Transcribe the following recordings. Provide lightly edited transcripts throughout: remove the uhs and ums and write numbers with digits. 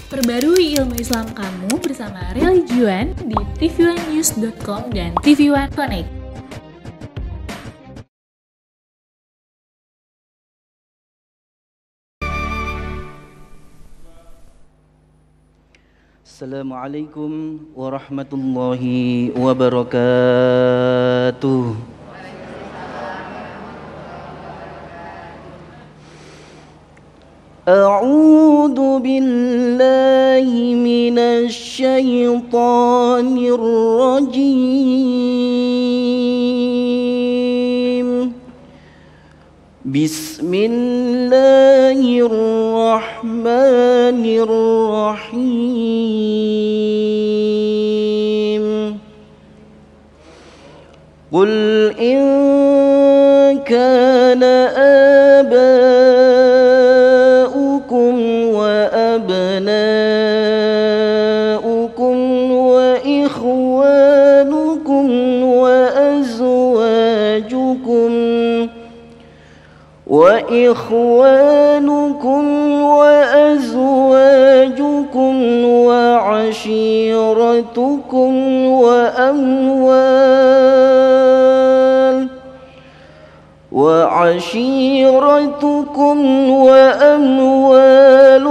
Perbarui ilmu Islam kamu bersama Religion di tv1news.com dan TV1 Connect. Assalamualaikum warahmatullahi wabarakatuh. A'udzu billahi minasy syaithanir rajim. Bismillahirrahmanirrahim. Qul in kana aba'ukum wa abna'ukum wa ikhwanukum wa azwajukum وعشيرتكم وأموال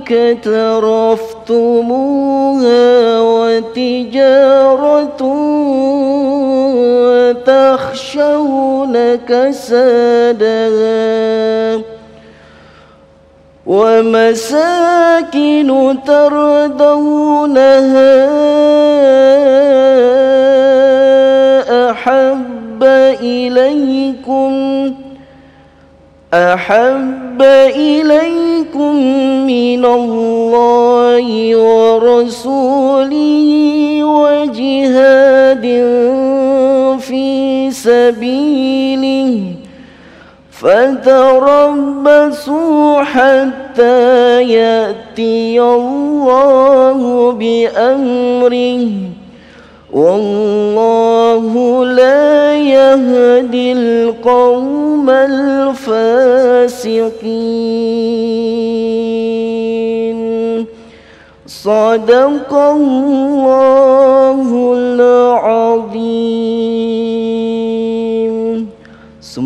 اقترفتموها وتجارة تخشون كسادها ومساكن ترضونها أحب إليكم من الله ورسوله وجهاد في سبيله فتربصوا حتى يأتي الله بأمره والله لا يهدي القوم الفاسقين. صدق الله العظيم.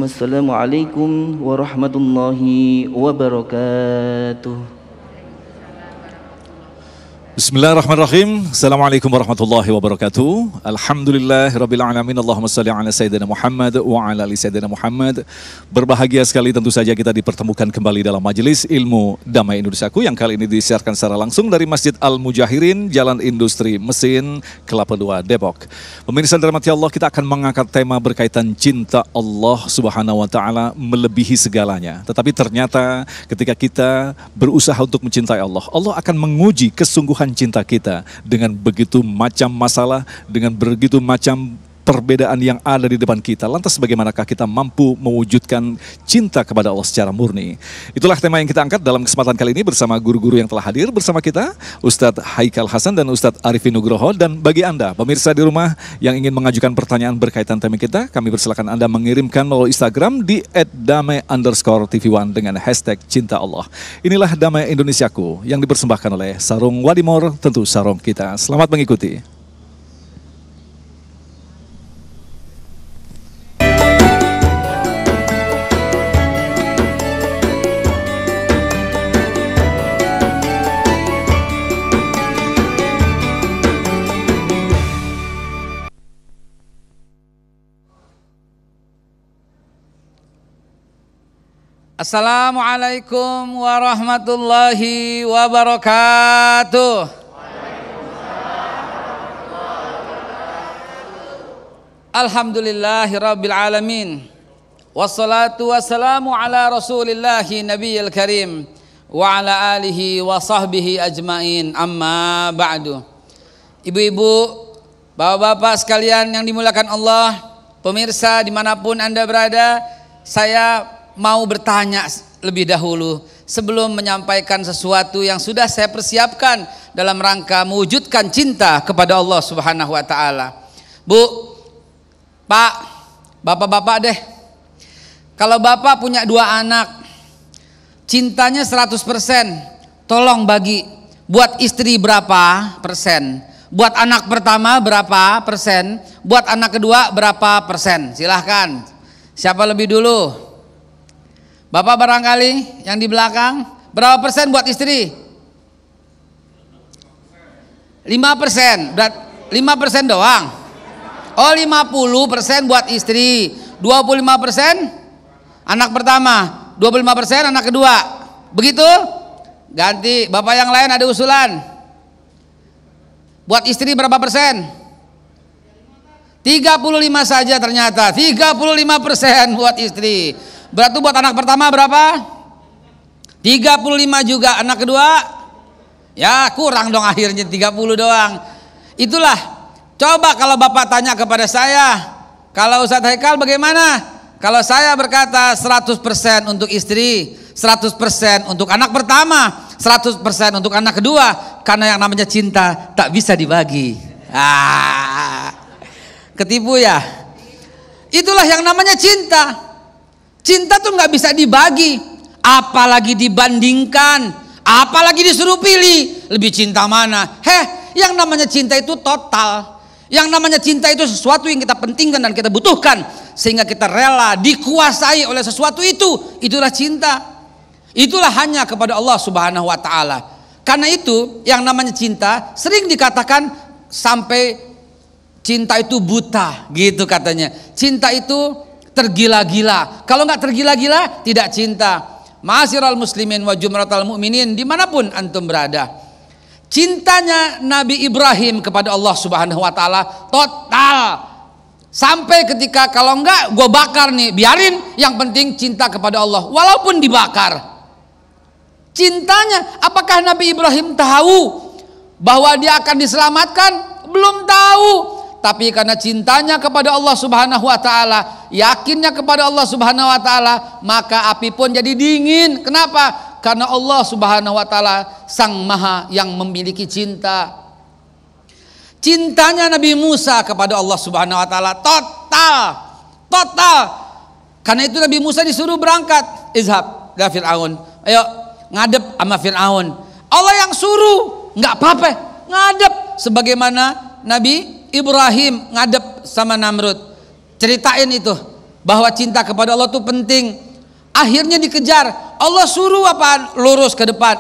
Assalamualaikum warahmatullahi wabarakatuh. Bismillahirrahmanirrahim. Assalamualaikum warahmatullahi wabarakatuh. Alhamdulillahirabbil alamin. Allahumma shalli ala sayyidina Muhammad wa ala ali sayyidina Muhammad. Berbahagia sekali tentu saja kita dipertemukan kembali dalam majelis ilmu Damai Indonesiaku yang kali ini disiarkan secara langsung dari Masjid Al-Mujahirin, Jalan Industri Mesin, Kelapa II, Depok. Pemirsa yang dirahmati Allah, kita akan mengangkat tema berkaitan cinta Allah Subhanahu wa taala melebihi segalanya. Tetapi ternyata ketika kita berusaha untuk mencintai Allah, Allah akan menguji kesungguhan cinta kita dengan begitu macam masalah, dengan begitu macam perbedaan yang ada di depan kita. Lantas bagaimanakah kita mampu mewujudkan cinta kepada Allah secara murni? Itulah tema yang kita angkat dalam kesempatan kali ini bersama guru-guru yang telah hadir bersama kita, Ustadz Haikal Hasan dan Ustadz Arifin Nugroho. Dan bagi Anda, pemirsa di rumah yang ingin mengajukan pertanyaan berkaitan tema kita, kami persilakan Anda mengirimkan melalui Instagram di @damai_tv1 dengan hashtag cinta Allah. Inilah Damai Indonesiaku yang dipersembahkan oleh Sarung Wadimor, tentu sarung kita. Selamat mengikuti. Assalamualaikum warahmatullahi wabarakatuh. Alhamdulillahirabbil alamin. Wassalatu wassalamu ala Rasulillahi nabiyil karim wa ala alihi wa sahbihi ajmain. Amma ba'du. Ibu-ibu, bapak-bapak sekalian yang dimuliakan Allah, pemirsa dimanapun Anda berada, saya mau bertanya lebih dahulu sebelum menyampaikan sesuatu yang sudah saya persiapkan dalam rangka mewujudkan cinta kepada Allah Subhanahu wa taala. Bu, Pak, bapak-bapak deh. Kalau bapak punya 2 anak, cintanya 100%, tolong bagi Buat istri berapa persen? Buat anak pertama berapa persen? Buat anak kedua berapa persen? Silahkan. Siapa lebih dulu? Bapak barangkali yang di belakang. Berapa persen buat istri? 5%. Berat 5% doang. Oh 50% buat istri. 25% anak pertama. 25% anak kedua. Begitu? Ganti. Bapak yang lain ada usulan. Buat istri berapa persen? 35 saja ternyata. 35% buat istri. Berarti buat anak pertama berapa? 35 juga. Anak kedua? Ya kurang dong akhirnya 30 doang. Itulah. Coba kalau Bapak tanya kepada saya, kalau Ustadz Haikal bagaimana? Kalau saya berkata 100% untuk istri, 100% untuk anak pertama, 100% untuk anak kedua, karena yang namanya cinta tak bisa dibagi. Ketipu ya? Itulah yang namanya cinta. Cinta tuh nggak bisa dibagi, apalagi dibandingkan, apalagi disuruh pilih. Lebih cinta mana? Yang namanya cinta itu total. Yang namanya cinta itu sesuatu yang kita pentingkan dan kita butuhkan, sehingga kita rela dikuasai oleh sesuatu itu. Itulah cinta. Itulah hanya kepada Allah Subhanahu wa ta'ala. Karena itu yang namanya cinta sering dikatakan sampai cinta itu buta, gitu katanya. Cinta itu tergila-gila. Kalau nggak tergila-gila tidak cinta. Ma'asyiral muslimin wa jumratal mu'minin, dimanapun antum berada, cintanya Nabi Ibrahim kepada Allah Subhanahu wa ta'ala total. Sampai ketika kalau enggak gue bakar nih, biarin, yang penting cinta kepada Allah walaupun dibakar. Cintanya, apakah Nabi Ibrahim tahu bahwa dia akan diselamatkan? Belum tahu. Tapi karena cintanya kepada Allah Subhanahu wa ta'ala, yakinnya kepada Allah Subhanahu wa ta'ala, maka api pun jadi dingin. Kenapa? Karena Allah Subhanahu wa ta'ala sang maha yang memiliki cinta. Cintanya Nabi Musa kepada Allah Subhanahu wa ta'ala total. Karena itu Nabi Musa disuruh berangkat, izhab ila Fir'aun, ayo ngadep sama Fir'aun. Allah yang suruh, nggak apa-apa ngadep, sebagaimana Nabi Ibrahim ngadep sama Namrud. Ceritain itu bahwa cinta kepada Allah itu penting. Akhirnya dikejar. Allah suruh apaan? Lurus ke depan.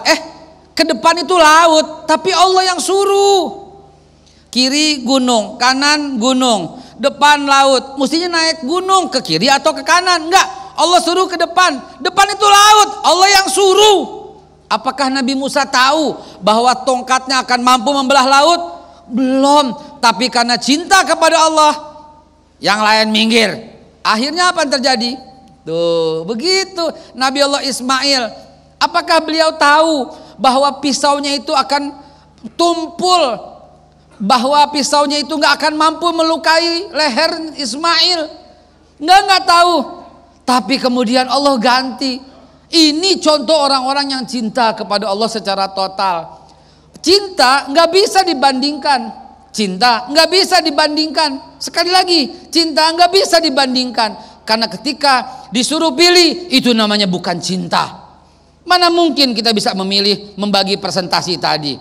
Ke depan itu laut, tapi Allah yang suruh. Kiri gunung, kanan gunung, depan laut. Mestinya naik gunung ke kiri atau ke kanan? Enggak. Allah suruh ke depan. Depan itu laut. Allah yang suruh. Apakah Nabi Musa tahu bahwa tongkatnya akan mampu membelah laut? Belum. Tapi karena cinta kepada Allah, yang lain minggir. Akhirnya apa yang terjadi? Tuh, begitu. Nabi Allah Ismail, apakah beliau tahu bahwa pisaunya itu akan tumpul, bahwa pisaunya itu nggak akan mampu melukai leher Ismail? Nggak tahu. Tapi kemudian Allah ganti. Ini contoh orang-orang yang cinta kepada Allah secara total. Cinta nggak bisa dibandingkan. Cinta nggak bisa dibandingkan. Sekali lagi, cinta nggak bisa dibandingkan. Karena ketika disuruh pilih, itu namanya bukan cinta. Mana mungkin kita bisa memilih, membagi presentasi tadi.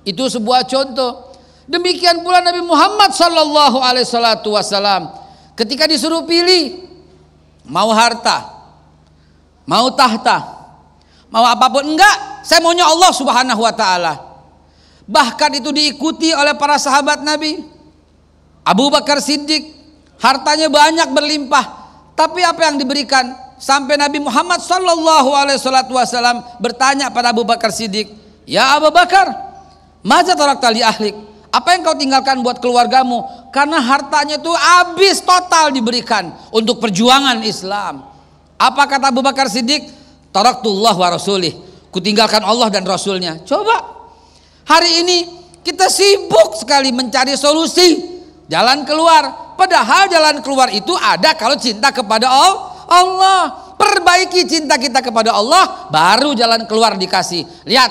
Itu sebuah contoh. Demikian pula Nabi Muhammad Sallallahu Alaihi Wasallam, ketika disuruh pilih, mau harta, mau tahta, mau apapun, enggak, saya maunya Allah Subhanahu Wa Taala. Bahkan itu diikuti oleh para sahabat Nabi. Abu Bakar Siddiq, hartanya banyak berlimpah, tapi apa yang diberikan? Sampai Nabi Muhammad Sallallahu Alaihi Wasallam bertanya pada Abu Bakar Siddiq, ya Abu Bakar, maza tarakta li ahlik, apa yang kau tinggalkan buat keluargamu? Karena hartanya itu habis total diberikan untuk perjuangan Islam. Apa kata Abu Bakar Siddiq? Taraktullah wa rasulih, kutinggalkan Allah dan Rasulnya. Coba hari ini kita sibuk sekali mencari solusi, jalan keluar. Padahal jalan keluar itu ada kalau cinta kepada Allah. Perbaiki cinta kita kepada Allah, baru jalan keluar dikasih. Lihat,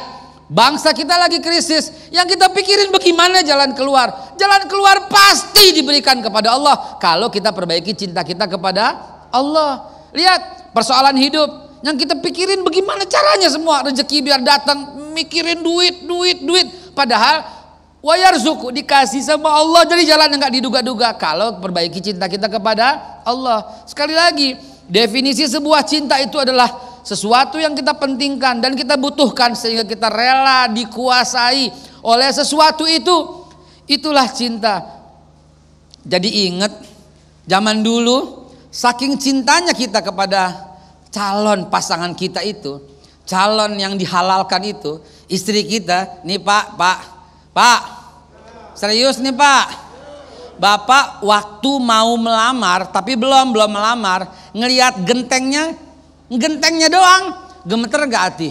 bangsa kita lagi krisis, yang kita pikirin bagaimana jalan keluar. Jalan keluar pasti diberikan kepada Allah kalau kita perbaiki cinta kita kepada Allah. Lihat, persoalan hidup, yang kita pikirin bagaimana caranya semua rezeki biar datang, mikirin duit. Padahal wayarzuku dikasih sama Allah dari jalan yang gak diduga-duga kalau perbaiki cinta kita kepada Allah. Sekali lagi, definisi sebuah cinta itu adalah sesuatu yang kita pentingkan dan kita butuhkan sehingga kita rela dikuasai oleh sesuatu itu. Itulah cinta. Jadi ingat zaman dulu saking cintanya kita kepada calon pasangan kita itu, calon yang dihalalkan itu, istri kita, nih Pak, serius nih Pak, Bapak waktu mau melamar, tapi belum melamar, ngelihat gentengnya doang, gemeter gak hati?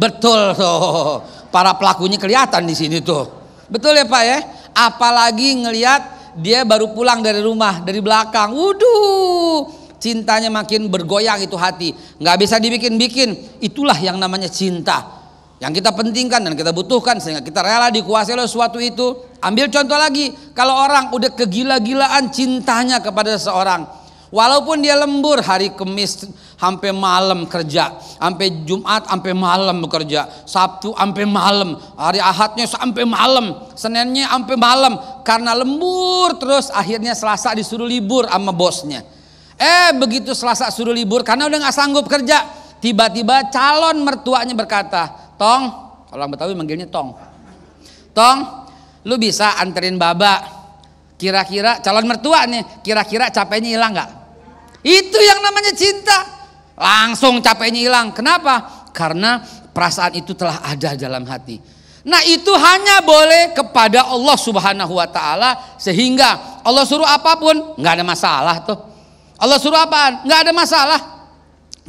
Betul tuh, para pelakunya kelihatan di sini tuh, betul ya Pak ya? Apalagi ngelihat dia baru pulang dari rumah, dari belakang, wuduh. Cintanya makin bergoyang itu hati. Gak bisa dibikin-bikin. Itulah yang namanya cinta. Yang kita pentingkan dan kita butuhkan sehingga kita rela dikuasai oleh sesuatu itu. Ambil contoh lagi. Kalau orang udah kegila-gilaan cintanya kepada seseorang. Walaupun dia lembur hari Kamis sampai malam kerja. Sampai Jumat sampai malam bekerja. Sabtu sampai malam. Hari Ahadnya sampai malam. Seninnya sampai malam. Karena lembur terus akhirnya Selasa disuruh libur sama bosnya. Begitu Selasa suruh libur karena udah gak sanggup kerja. Tiba-tiba calon mertuanya berkata, Tong, orang Betawi manggilnya Tong, lu bisa anterin Baba. Kira-kira calon mertua nih, kira-kira capeknya hilang gak? Itu yang namanya cinta. Langsung capeknya hilang. Kenapa? Karena perasaan itu telah ada dalam hati. Nah itu hanya boleh kepada Allah Subhanahu wa ta'ala. Sehingga Allah suruh apapun gak ada masalah tuh. Allah suruh apaan? Nggak ada masalah.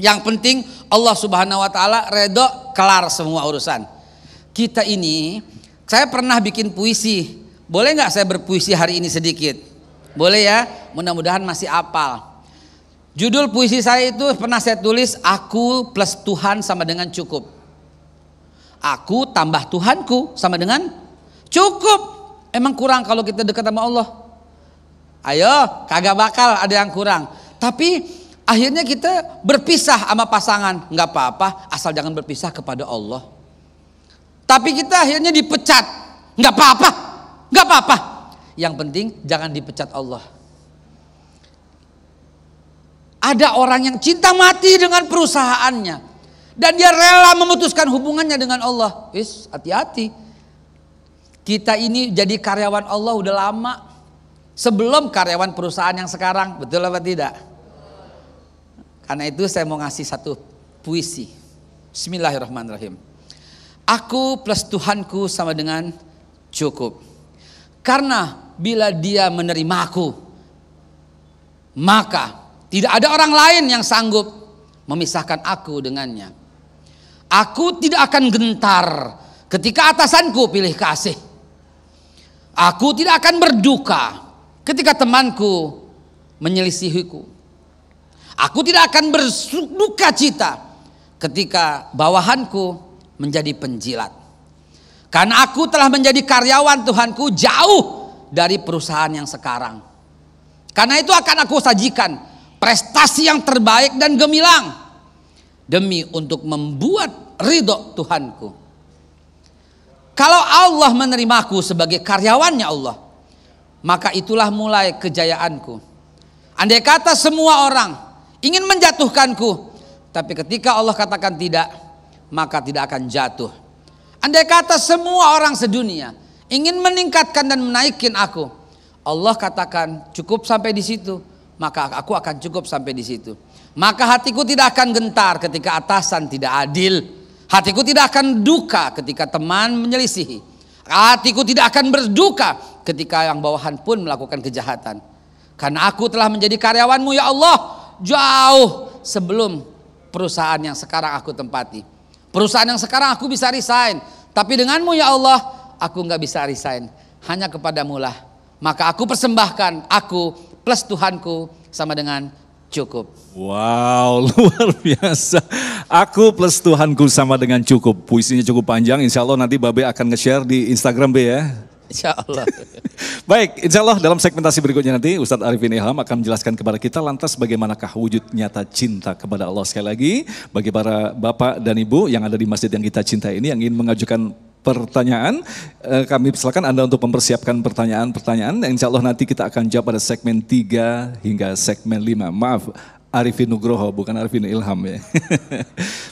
Yang penting Allah Subhanahu wa ta'ala redho, kelar semua urusan. Kita ini, saya pernah bikin puisi. Boleh nggak saya berpuisi hari ini sedikit? Boleh ya? Mudah-mudahan masih apal. Judul puisi saya itu pernah saya tulis, aku plus Tuhan sama dengan cukup. Aku tambah Tuhanku sama dengan cukup. Emang kurang kalau kita dekat sama Allah? Ayo, kagak bakal ada yang kurang. Tapi akhirnya kita berpisah sama pasangan. Nggak apa-apa, asal jangan berpisah kepada Allah. Tapi kita akhirnya dipecat. Nggak apa-apa. Yang penting jangan dipecat Allah. Ada orang yang cinta mati dengan perusahaannya. Dan dia rela memutuskan hubungannya dengan Allah. Hati-hati. Kita ini jadi karyawan Allah udah lama. Sebelum karyawan perusahaan yang sekarang. Betul apa tidak? Karena itu saya mau ngasih satu puisi. Bismillahirrahmanirrahim. Aku plus Tuhanku sama dengan cukup. Karena bila dia menerima aku, maka tidak ada orang lain yang sanggup memisahkan aku dengannya. Aku tidak akan gentar ketika atasanku pilih kasih. Aku tidak akan berduka ketika temanku menyelisihiku. Aku tidak akan berduka cita ketika bawahanku menjadi penjilat. Karena aku telah menjadi karyawan Tuhanku jauh dari perusahaan yang sekarang. Karena itu akan aku sajikan prestasi yang terbaik dan gemilang. Demi untuk membuat ridho Tuhanku. Kalau Allah menerimaku sebagai karyawannya Allah, maka itulah mulai kejayaanku. Andai kata semua orang ingin menjatuhkanku, tapi ketika Allah katakan tidak, maka tidak akan jatuh. Andai kata semua orang sedunia ingin meningkatkan dan menaikkan aku, Allah katakan cukup sampai di situ, maka aku akan cukup sampai di situ. Maka hatiku tidak akan gentar ketika atasan tidak adil. Hatiku tidak akan duka ketika teman menyelisihi. Hatiku tidak akan berduka ketika yang bawahan pun melakukan kejahatan. Karena aku telah menjadi karyawanmu ya Allah, jauh sebelum perusahaan yang sekarang aku tempati. Perusahaan yang sekarang aku bisa resign, tapi denganmu ya Allah aku nggak bisa resign. Hanya kepadamu lah. Maka aku persembahkan aku plus Tuhanku sama dengan cukup. Wow, luar biasa. Aku plus Tuhanku sama dengan cukup. Puisinya cukup panjang. Insya Allah nanti Babe akan nge-share di Instagram Be ya. Insya Allah. Baik, insya Allah dalam segmentasi berikutnya nanti Ustadz Arifin Ilham akan menjelaskan kepada kita lantas bagaimanakah wujud nyata cinta kepada Allah. Sekali lagi, bagi para bapak dan ibu yang ada di masjid yang kita cintai ini yang ingin mengajukan pertanyaan, kami silakan Anda untuk mempersiapkan pertanyaan-pertanyaan yang insya Allah nanti kita akan jawab pada segmen 3 hingga segmen 5. Maaf, Arifin Nugroho, bukan Arifin Ilham ya.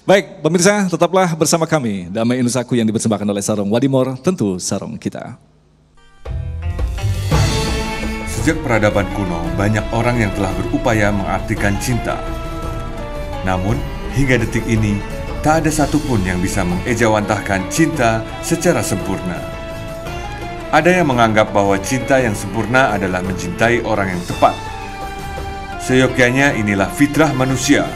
Baik, pemirsa tetaplah bersama kami. Damai Indonesaku yang dipersembahkan oleh Sarung Wadimor, tentu sarung kita. Sejak peradaban kuno, banyak orang yang telah berupaya mengartikan cinta. Namun, hingga detik ini, tak ada satupun yang bisa mengejawantahkan cinta secara sempurna. Ada yang menganggap bahwa cinta yang sempurna adalah mencintai orang yang tepat. Seyogyanya inilah fitrah manusia.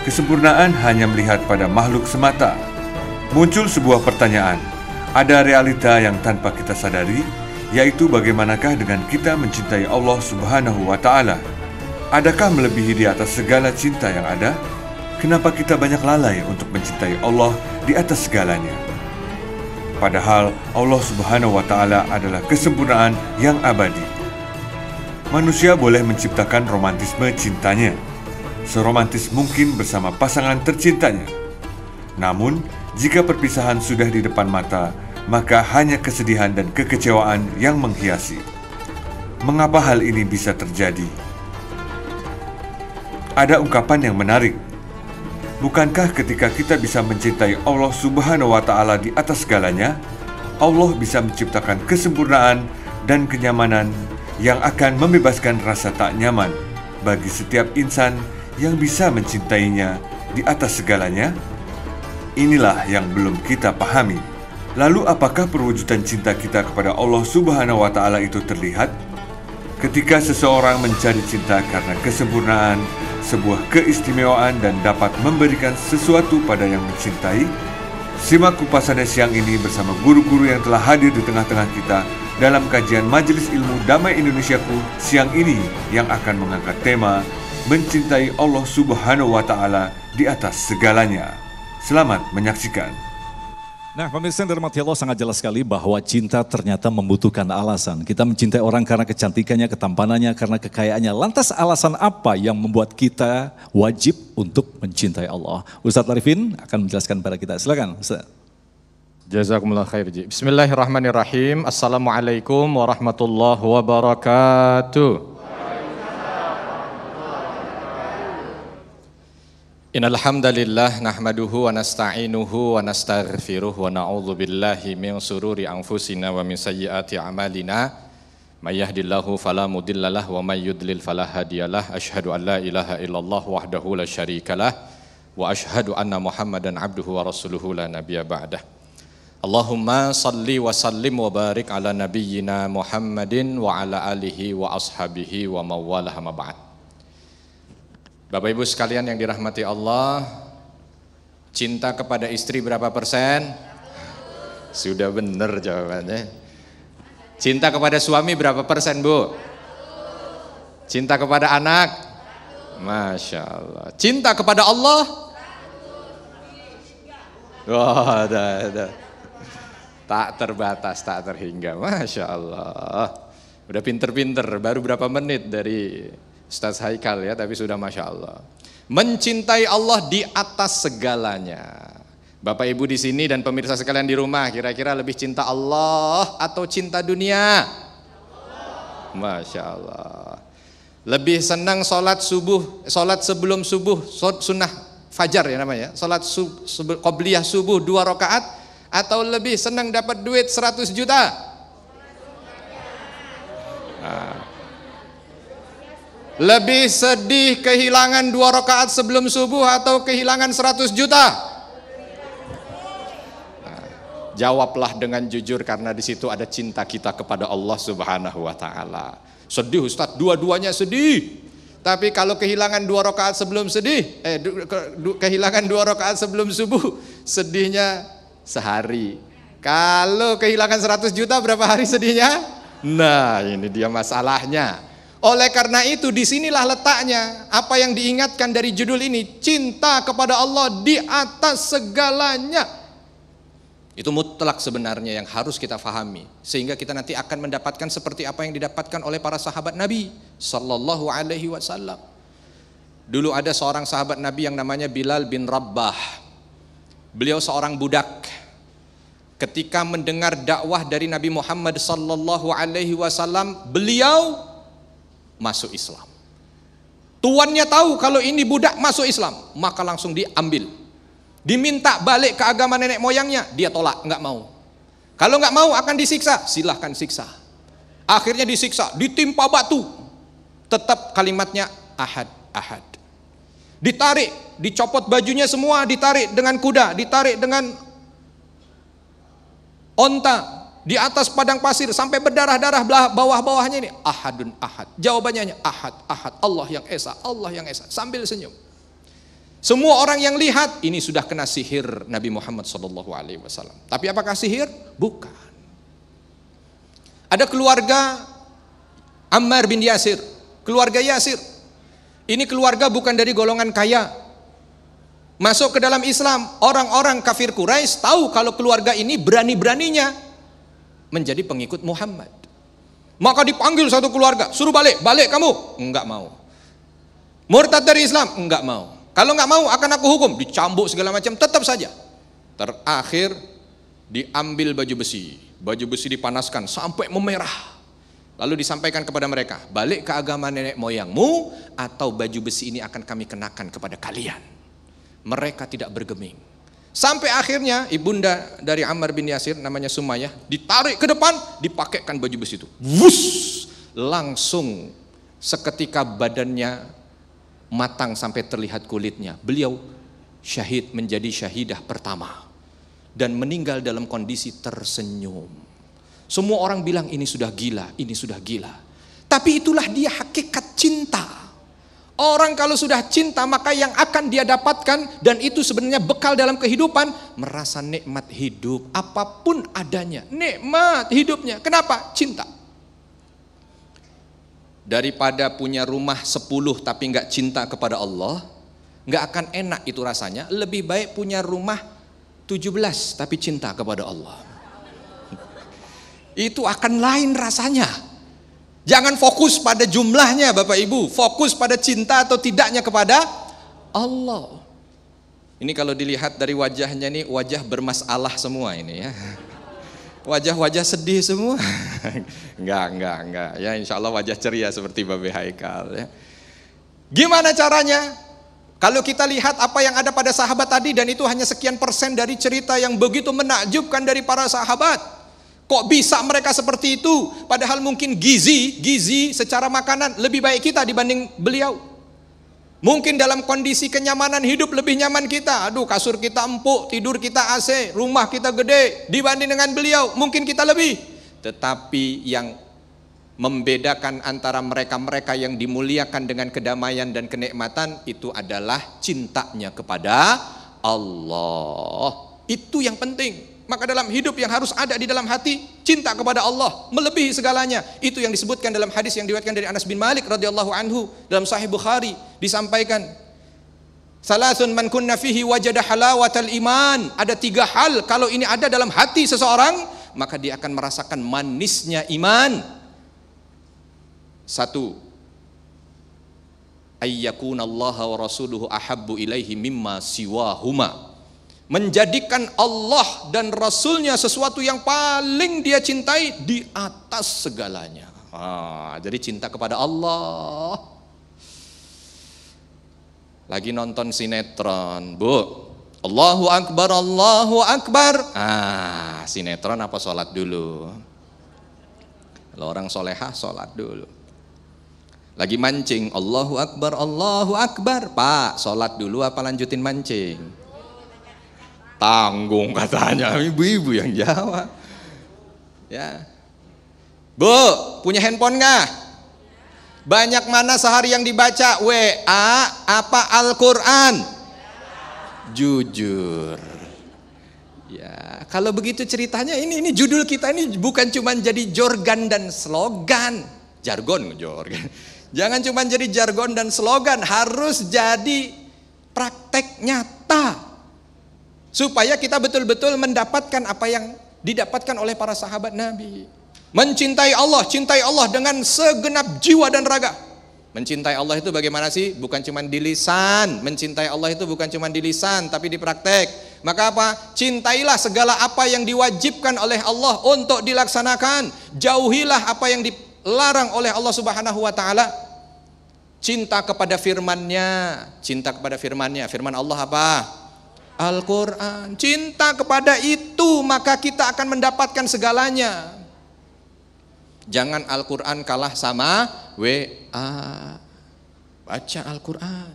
Kesempurnaan hanya melihat pada makhluk semata. Muncul sebuah pertanyaan, ada realita yang tanpa kita sadari, yaitu bagaimanakah dengan kita mencintai Allah Subhanahu wa Ta'ala? Adakah melebihi di atas segala cinta yang ada? Kenapa kita banyak lalai untuk mencintai Allah di atas segalanya? Padahal Allah Subhanahu wa Ta'ala adalah kesempurnaan yang abadi. Manusia boleh menciptakan romantisme cintanya, seromantis mungkin bersama pasangan tercintanya. Namun, jika perpisahan sudah di depan mata, maka hanya kesedihan dan kekecewaan yang menghiasi. Mengapa hal ini bisa terjadi? Ada ungkapan yang menarik. Bukankah ketika kita bisa mencintai Allah Subhanahu wa Ta'ala di atas segalanya, Allah bisa menciptakan kesempurnaan dan kenyamanan yang akan membebaskan rasa tak nyaman bagi setiap insan yang bisa mencintainya di atas segalanya? Inilah yang belum kita pahami. Lalu apakah perwujudan cinta kita kepada Allah Subhanahu wa Ta'ala itu terlihat? Ketika seseorang mencari cinta karena kesempurnaan, sebuah keistimewaan dan dapat memberikan sesuatu pada yang mencintai, simak kupasannya siang ini bersama guru-guru yang telah hadir di tengah-tengah kita dalam kajian Majelis Ilmu Damai Indonesiaku siang ini yang akan mengangkat tema mencintai Allah Subhanahu wa Ta'ala di atas segalanya. Selamat menyaksikan. Nah, pemirsa yang dirahmati Allah, sangat jelas sekali bahwa cinta ternyata membutuhkan alasan. Kita mencintai orang karena kecantikannya, ketampanannya, karena kekayaannya. Lantas alasan apa yang membuat kita wajib untuk mencintai Allah? Ustadz Arifin akan menjelaskan pada kita. Silakan, Ustaz. Jazakumullah khair. Bismillahirrahmanirrahim. Assalamualaikum warahmatullahi wabarakatuh. Innal hamdalillah nahmaduhu wa nasta'inuhu wa nastaghfiruh wa na'udzu billahi min sururi anfusina wa min sayyiati a'malina. May yahdihillahu fala mudhillalah wa may yudlil fala hadiyalah. Asyhadu an la ilaha illallah wahdahu la syarikalah wa asyhadu anna Muhammadan abduhu wa rasuluhu la nabiyya ba'dah. Allahumma salli wa sallim wa barik ala nabiyyina Muhammadin wa ala alihi wa ashabihi wa mawalah ma ba'd. Bapak Ibu sekalian yang dirahmati Allah, cinta kepada istri berapa persen? Sudah benar jawabannya. Cinta kepada suami berapa persen, Bu? Cinta kepada anak? Masya Allah. Cinta kepada Allah? Wah, ada. Tak terbatas, tak terhingga. Masya Allah. Udah pinter-pinter, baru berapa menit dari Ustaz Haikal ya, tapi sudah Masya Allah. Mencintai Allah di atas segalanya. Bapak Ibu di sini dan pemirsa sekalian di rumah, kira-kira lebih cinta Allah atau cinta dunia? Masya Allah. Lebih senang sholat subuh, sholat sebelum subuh, sunnah fajar ya namanya, sholat qobliyah subuh 2 rakaat, atau lebih senang dapat duit 100 juta? Nah. Lebih sedih kehilangan 2 rakaat sebelum subuh atau kehilangan 100 juta? Nah, jawablah dengan jujur karena di situ ada cinta kita kepada Allah Subhanahu wa Ta'ala. Sedih Ustaz, dua-duanya sedih. Tapi kalau kehilangan 2 rakaat sebelum kehilangan 2 rakaat sebelum subuh, sedihnya sehari. Kalau kehilangan 100 juta berapa hari sedihnya? Nah, ini dia masalahnya. Oleh karena itu disinilah letaknya apa yang diingatkan dari judul ini, cinta kepada Allah di atas segalanya. Itu mutlak sebenarnya yang harus kita fahami, sehingga kita nanti akan mendapatkan seperti apa yang didapatkan oleh para sahabat Nabi sallallahu alaihi wasallam. Dulu ada seorang sahabat Nabi yang namanya Bilal bin Rabbah. Beliau seorang budak. Ketika mendengar dakwah dari Nabi Muhammad sallallahu alaihi wasallam, beliau masuk Islam. Tuannya tahu kalau ini budak masuk Islam, maka langsung diambil. Diminta balik ke agama nenek moyangnya, dia tolak, nggak mau. Kalau nggak mau akan disiksa, silahkan siksa. Akhirnya disiksa, ditimpa batu. Tetap kalimatnya ahad, ahad. Ditarik, dicopot bajunya semua, ditarik dengan kuda, ditarik dengan onta, di atas padang pasir sampai berdarah-darah bawah-bawahnya ini ahadun ahad. Jawabannya ahad, ahad, Allah yang esa, Allah yang esa, sambil senyum. Semua orang yang lihat ini sudah kena sihir Nabi Muhammad SAW. Tapi apakah sihir? Bukan. Ada keluarga Ammar bin Yasir, keluarga Yasir. Ini keluarga bukan dari golongan kaya. Masuk ke dalam Islam, orang-orang kafir Quraisy tahu kalau keluarga ini berani-beraninya menjadi pengikut Muhammad. Maka dipanggil satu keluarga, suruh balik, balik kamu. Enggak mau. Murtad dari Islam? Enggak mau. Kalau nggak mau akan aku hukum, dicambuk segala macam, tetap saja. Terakhir diambil baju besi dipanaskan sampai memerah. Lalu disampaikan kepada mereka, balik ke agama nenek moyangmu atau baju besi ini akan kami kenakan kepada kalian. Mereka tidak bergeming. Sampai akhirnya ibunda dari Ammar bin Yasir namanya Sumayyah ditarik ke depan, dipakaikan baju besi itu. Wus! Langsung seketika badannya matang sampai terlihat kulitnya. Beliau syahid, menjadi syahidah pertama dan meninggal dalam kondisi tersenyum. Semua orang bilang ini sudah gila, ini sudah gila. Tapi itulah dia hakikat cinta. Orang kalau sudah cinta maka yang akan dia dapatkan, dan itu sebenarnya bekal dalam kehidupan, merasa nikmat hidup apapun adanya. Nikmat hidupnya. Kenapa? Cinta. Daripada punya rumah 10 tapi nggak cinta kepada Allah, nggak akan enak itu rasanya. Lebih baik punya rumah 17 tapi cinta kepada Allah. Itu akan lain rasanya. Jangan fokus pada jumlahnya Bapak Ibu, fokus pada cinta atau tidaknya kepada Allah. Ini kalau dilihat dari wajahnya ini, wajah bermasalah semua ini ya. Wajah-wajah sedih semua. Enggak. Ya insya Allah wajah ceria seperti Babe Haikal ya. Gimana caranya? Kalau kita lihat apa yang ada pada sahabat tadi, dan itu hanya sekian persen dari cerita yang begitu menakjubkan dari para sahabat. Kok bisa mereka seperti itu? Padahal mungkin gizi secara makanan lebih baik kita dibanding beliau. Mungkin dalam kondisi kenyamanan hidup lebih nyaman kita. Aduh, kasur kita empuk, tidur kita AC, rumah kita gede, dibanding dengan beliau mungkin kita lebih. Tetapi yang membedakan antara mereka-mereka yang dimuliakan dengan kedamaian dan kenikmatan itu adalah cintanya kepada Allah. Itu yang penting. Maka dalam hidup yang harus ada di dalam hati, cinta kepada Allah melebihi segalanya. Itu yang disebutkan dalam hadis yang diriwayatkan dari Anas bin Malik radhiyallahu anhu dalam Sahih Bukhari, disampaikan, salasun man kunna fihi wajada halawatal iman. Ada 3 hal kalau ini ada dalam hati seseorang, maka dia akan merasakan manisnya iman. 1, ayyakunallaha wa rasuluhu ahabbu ilaihi mimma siwahuma. Menjadikan Allah dan Rasulnya sesuatu yang paling dia cintai di atas segalanya. Jadi cinta kepada Allah. Lagi nonton sinetron, Bu, Allahu Akbar, Allahu Akbar. Sinetron apa sholat dulu? Kalau orang solehah sholat dulu. Lagi mancing, Allahu Akbar, Allahu Akbar. Pak, sholat dulu apa lanjutin mancing? Tanggung katanya, ibu-ibu yang jawab. Ya. Bu, punya handphone nggak? Banyak mana sehari yang dibaca? WA apa Al-Quran? Jujur. Ya, kalau begitu ceritanya ini judul kita ini bukan cuma jadi jargon dan slogan. Jargon. Jangan cuma jadi jargon dan slogan, harus jadi praktek nyata. Supaya kita betul-betul mendapatkan apa yang didapatkan oleh para sahabat Nabi. Mencintai Allah dengan segenap jiwa dan raga. Mencintai Allah itu bagaimana sih? Bukan cuma di lisan. Mencintai Allah itu bukan cuma di lisan, tapi di praktek. Maka apa? Cintailah segala apa yang diwajibkan oleh Allah untuk dilaksanakan. Jauhilah apa yang dilarang oleh Allah Subhanahu wa taala. Cinta kepada firman-Nya. Cinta kepada firman-Nya. Firman Allah apa? Al-Quran. Cinta kepada itu, maka kita akan mendapatkan segalanya. Jangan Al-Quran kalah sama WA. Baca Al-Quran.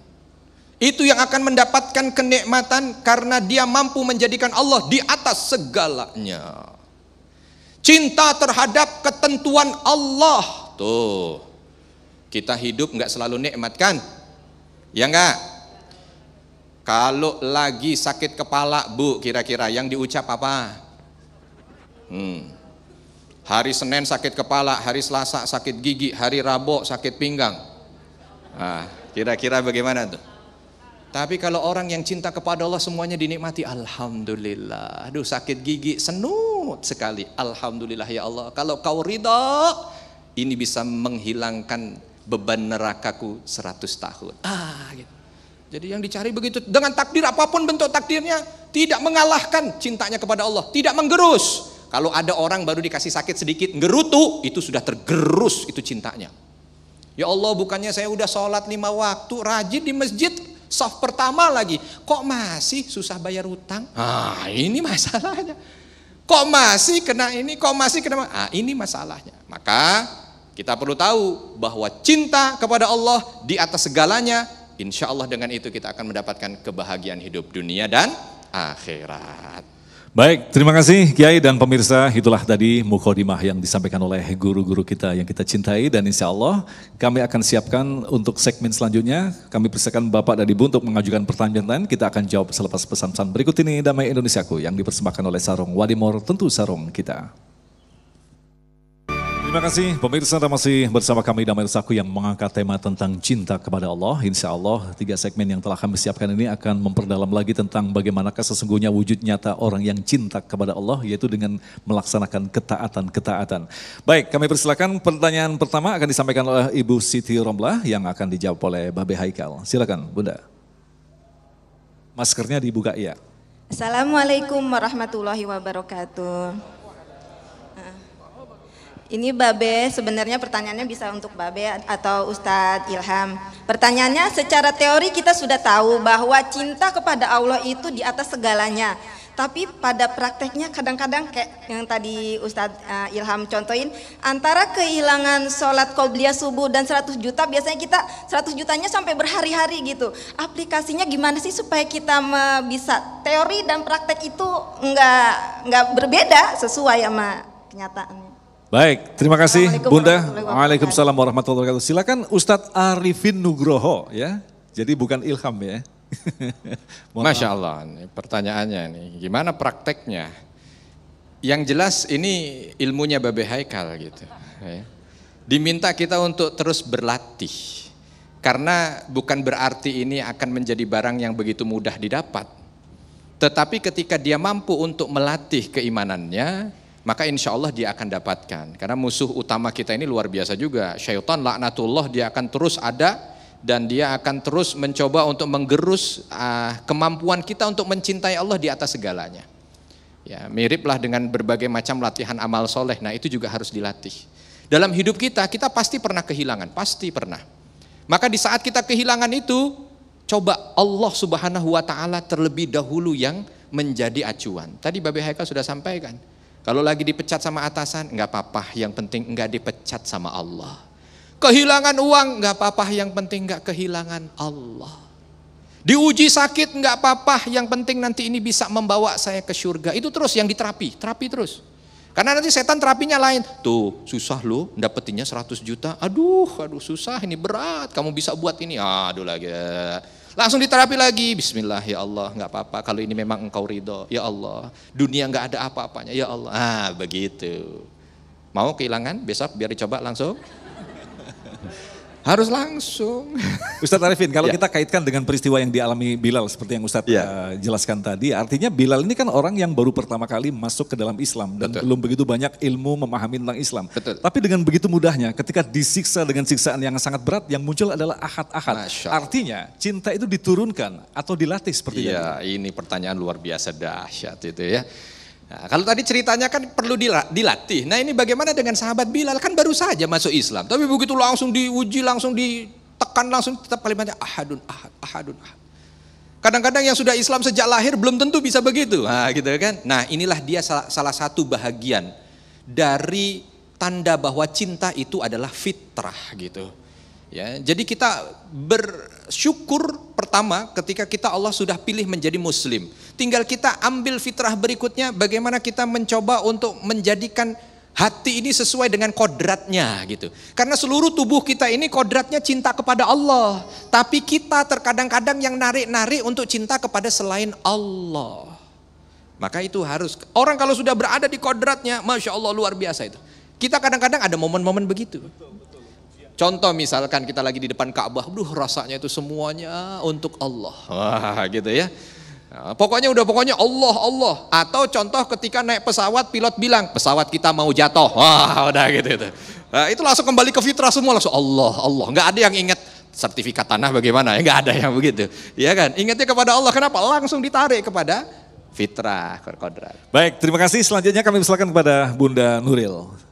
Itu yang akan mendapatkan kenikmatan karena dia mampu menjadikan Allah di atas segalanya. Cinta terhadap ketentuan Allah. Tuh, kita hidup nggak selalu nikmat kan? Ya enggak? Kalau lagi sakit kepala, Bu, kira-kira yang diucap apa? Hari Senin sakit kepala, hari Selasa sakit gigi, hari Rabu sakit pinggang. Nah, kira-kira bagaimana tuh? Tapi kalau orang yang cinta kepada Allah semuanya dinikmati, alhamdulillah. Aduh, sakit gigi senut sekali, alhamdulillah ya Allah. Kalau kau ridha, ini bisa menghilangkan beban nerakaku 100 tahun. Gitu. Jadi yang dicari begitu, dengan takdir apapun bentuk takdirnya, tidak mengalahkan cintanya kepada Allah, tidak menggerus. Kalau ada orang baru dikasih sakit sedikit, gerutu, itu sudah tergerus itu cintanya. Ya Allah, bukannya saya udah sholat 5 waktu, rajin di masjid, saf pertama lagi, kok masih susah bayar hutang? Ini masalahnya. Kok masih kena ini, kok masih kena, ini masalahnya. Maka kita perlu tahu bahwa cinta kepada Allah di atas segalanya. Insya Allah dengan itu kita akan mendapatkan kebahagiaan hidup dunia dan akhirat. Baik, terima kasih Kiai dan pemirsa. Itulah tadi mukhodimah yang disampaikan oleh guru-guru kita yang kita cintai. Dan insya Allah kami akan siapkan untuk segmen selanjutnya. Kami persilakan Bapak dan Ibu untuk mengajukan pertanyaan. Kita akan jawab selepas pesan-pesan berikut ini. Damai Indonesiaku yang dipersembahkan oleh Sarung Wadimor, tentu sarung kita. Terima kasih pemirsa, masih bersama kami Damai Indonesiaku yang mengangkat tema tentang cinta kepada Allah. Insya Allah 3 segmen yang telah kami siapkan ini akan memperdalam lagi tentang bagaimanakah sesungguhnya wujud nyata orang yang cinta kepada Allah, yaitu dengan melaksanakan ketaatan-ketaatan. Baik, kami persilakan pertanyaan pertama akan disampaikan oleh Ibu Siti Romlah yang akan dijawab oleh Babe Haikal. Silakan Bunda. Maskernya dibuka ya. Assalamualaikum warahmatullahi wabarakatuh. Ini Babe, sebenarnya pertanyaannya bisa untuk Babe atau Ustadz Ilham. Pertanyaannya, secara teori kita sudah tahu bahwa cinta kepada Allah itu di atas segalanya. Tapi pada prakteknya kadang-kadang kayak yang tadi Ustadz Ilham contohin, antara kehilangan sholat qobliyah subuh dan 100 juta, biasanya kita 100 jutanya sampai berhari-hari gitu. Aplikasinya gimana sih supaya kita bisa teori dan praktek itu nggak berbeda sesuai sama kenyataannya? Baik, terima kasih Bunda. Waalaikumsalam warahmatullahi wabarakatuh. Silakan Ustadz Arifin Nugroho ya. Jadi bukan Ilham ya. Masya Allah, ini pertanyaannya nih, gimana prakteknya? Yang jelas ini ilmunya Babe Haikal gitu. Diminta kita untuk terus berlatih. Karena bukan berarti ini akan menjadi barang yang begitu mudah didapat. Tetapi ketika dia mampu untuk melatih keimanannya, maka insya Allah dia akan dapatkan. Karena musuh utama kita ini luar biasa juga. Syaitan laknatullah, dia akan terus ada dan dia akan terus mencoba untuk menggerus kemampuan kita untuk mencintai Allah di atas segalanya. Ya, miriplah dengan berbagai macam latihan amal soleh. Nah, itu juga harus dilatih. Dalam hidup kita pasti pernah kehilangan, pasti pernah. Maka di saat kita kehilangan itu, coba Allah Subhanahu wa taala terlebih dahulu yang menjadi acuan. Tadi Babe Haikal sudah sampaikan. Kalau lagi dipecat sama atasan, enggak apa-apa, yang penting enggak dipecat sama Allah. Kehilangan uang, enggak apa-apa, yang penting enggak kehilangan Allah. Diuji sakit, enggak apa-apa, yang penting nanti ini bisa membawa saya ke surga. Itu terus yang diterapi, terapi terus. Karena nanti setan terapinya lain. Tuh, susah loh, dapetinnya 100 juta. Aduh susah, ini berat, kamu bisa buat ini. Aduh lagi. Langsung diterapi lagi, bismillah ya Allah, nggak apa-apa kalau ini memang engkau ridho, ya Allah, dunia nggak ada apa-apanya, ya Allah, begitu. Mau kehilangan besok biar dicoba langsung? Harus langsung. Ustadz Arifin, kalau Ya. kita kaitkan dengan peristiwa yang dialami Bilal seperti yang Ustadz jelaskan tadi, artinya Bilal ini kan orang yang baru pertama kali masuk ke dalam Islam dan Betul. belum begitu banyak ilmu memahami tentang Islam. Betul. Tapi dengan begitu mudahnya ketika disiksa dengan siksaan yang sangat berat, yang muncul adalah ahad-ahad. Masya Allah. Artinya cinta itu diturunkan atau dilatih seperti itu. Iya, ini pertanyaan luar biasa dahsyat itu ya. Nah, kalau tadi ceritanya kan perlu dilatih. Nah ini bagaimana dengan sahabat Bilal, kan baru saja masuk Islam. Tapi begitu langsung diuji, langsung ditekan, langsung tetap kalimatnya ahadun ahad, ahadun ahad. Kadang-kadang yang sudah Islam sejak lahir belum tentu bisa begitu. Nah gitu kan. Nah inilah dia salah satu bahagian dari tanda bahwa cinta itu adalah fitrah gitu. Ya, jadi kita bersyukur pertama ketika kita Allah sudah pilih menjadi muslim. Tinggal kita ambil fitrah berikutnya, bagaimana kita mencoba untuk menjadikan hati ini sesuai dengan kodratnya gitu. Karena seluruh tubuh kita ini kodratnya cinta kepada Allah. Tapi kita terkadang-kadang yang narik-narik untuk cinta kepada selain Allah. Maka itu harus, orang kalau sudah berada di kodratnya, Masya Allah luar biasa itu. Kita kadang-kadang ada momen-momen begitu. Contoh misalkan kita lagi di depan Ka'bah, rasanya itu semuanya untuk Allah. Wah gitu ya. Nah, pokoknya Allah, Allah. Atau contoh ketika naik pesawat, pilot bilang, pesawat kita mau jatuh. Wah udah gitu. Nah, itu langsung kembali ke fitrah semua, langsung Allah, Allah. Nggak ada yang ingat sertifikat tanah bagaimana, ya nggak ada yang begitu. Ya kan, ingatnya kepada Allah, kenapa? Langsung ditarik kepada fitrah, kodrat. Baik, terima kasih. Selanjutnya kami persilakan kepada Bunda Nuril.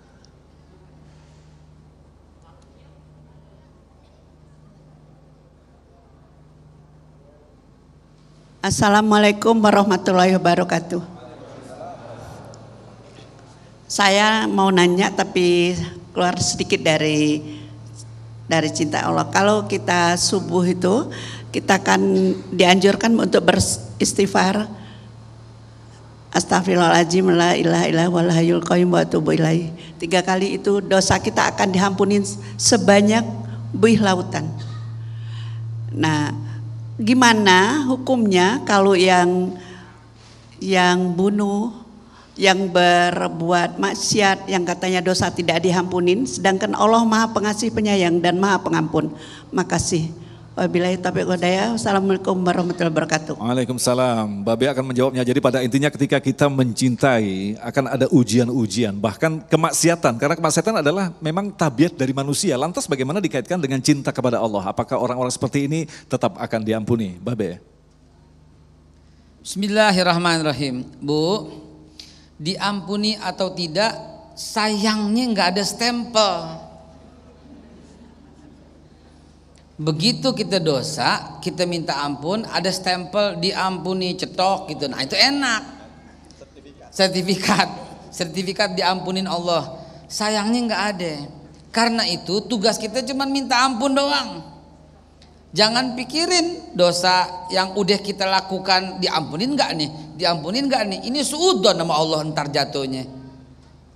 Assalamualaikum warahmatullahi wabarakatuh. Saya mau nanya tapi keluar sedikit dari cinta Allah. Kalau kita subuh itu kita kan dianjurkan untuk beristighfar. Astagfirullahaladzim, la ilaha illallah wal hayyul qayyum wa atubu ilaih. 3 kali itu dosa kita akan diampuni sebanyak buih lautan. Nah, gimana hukumnya kalau yang bunuh, yang berbuat maksiat, yang katanya dosa tidak diampunin, sedangkan Allah Maha Pengasih Penyayang dan Maha Pengampun. Makasih. Wabillahi taufiq wal hidayah. Wassalamualaikum warahmatullahi wabarakatuh. Waalaikumsalam. Babe akan menjawabnya. Jadi pada intinya ketika kita mencintai akan ada ujian-ujian, bahkan kemaksiatan. Karena kemaksiatan adalah memang tabiat dari manusia. Lantas bagaimana dikaitkan dengan cinta kepada Allah? Apakah orang-orang seperti ini tetap akan diampuni? Babe. Bismillahirrahmanirrahim. Bu, diampuni atau tidak, sayangnya nggak ada stempel. Begitu kita dosa, kita minta ampun, ada stempel diampuni, cetok gitu. Nah itu enak. Sertifikat diampunin Allah. Sayangnya nggak ada. Karena itu tugas kita cuma minta ampun doang. Jangan pikirin dosa yang udah kita lakukan diampunin nggak nih, diampunin nggak nih. Ini suudon nama Allah ntar jatuhnya.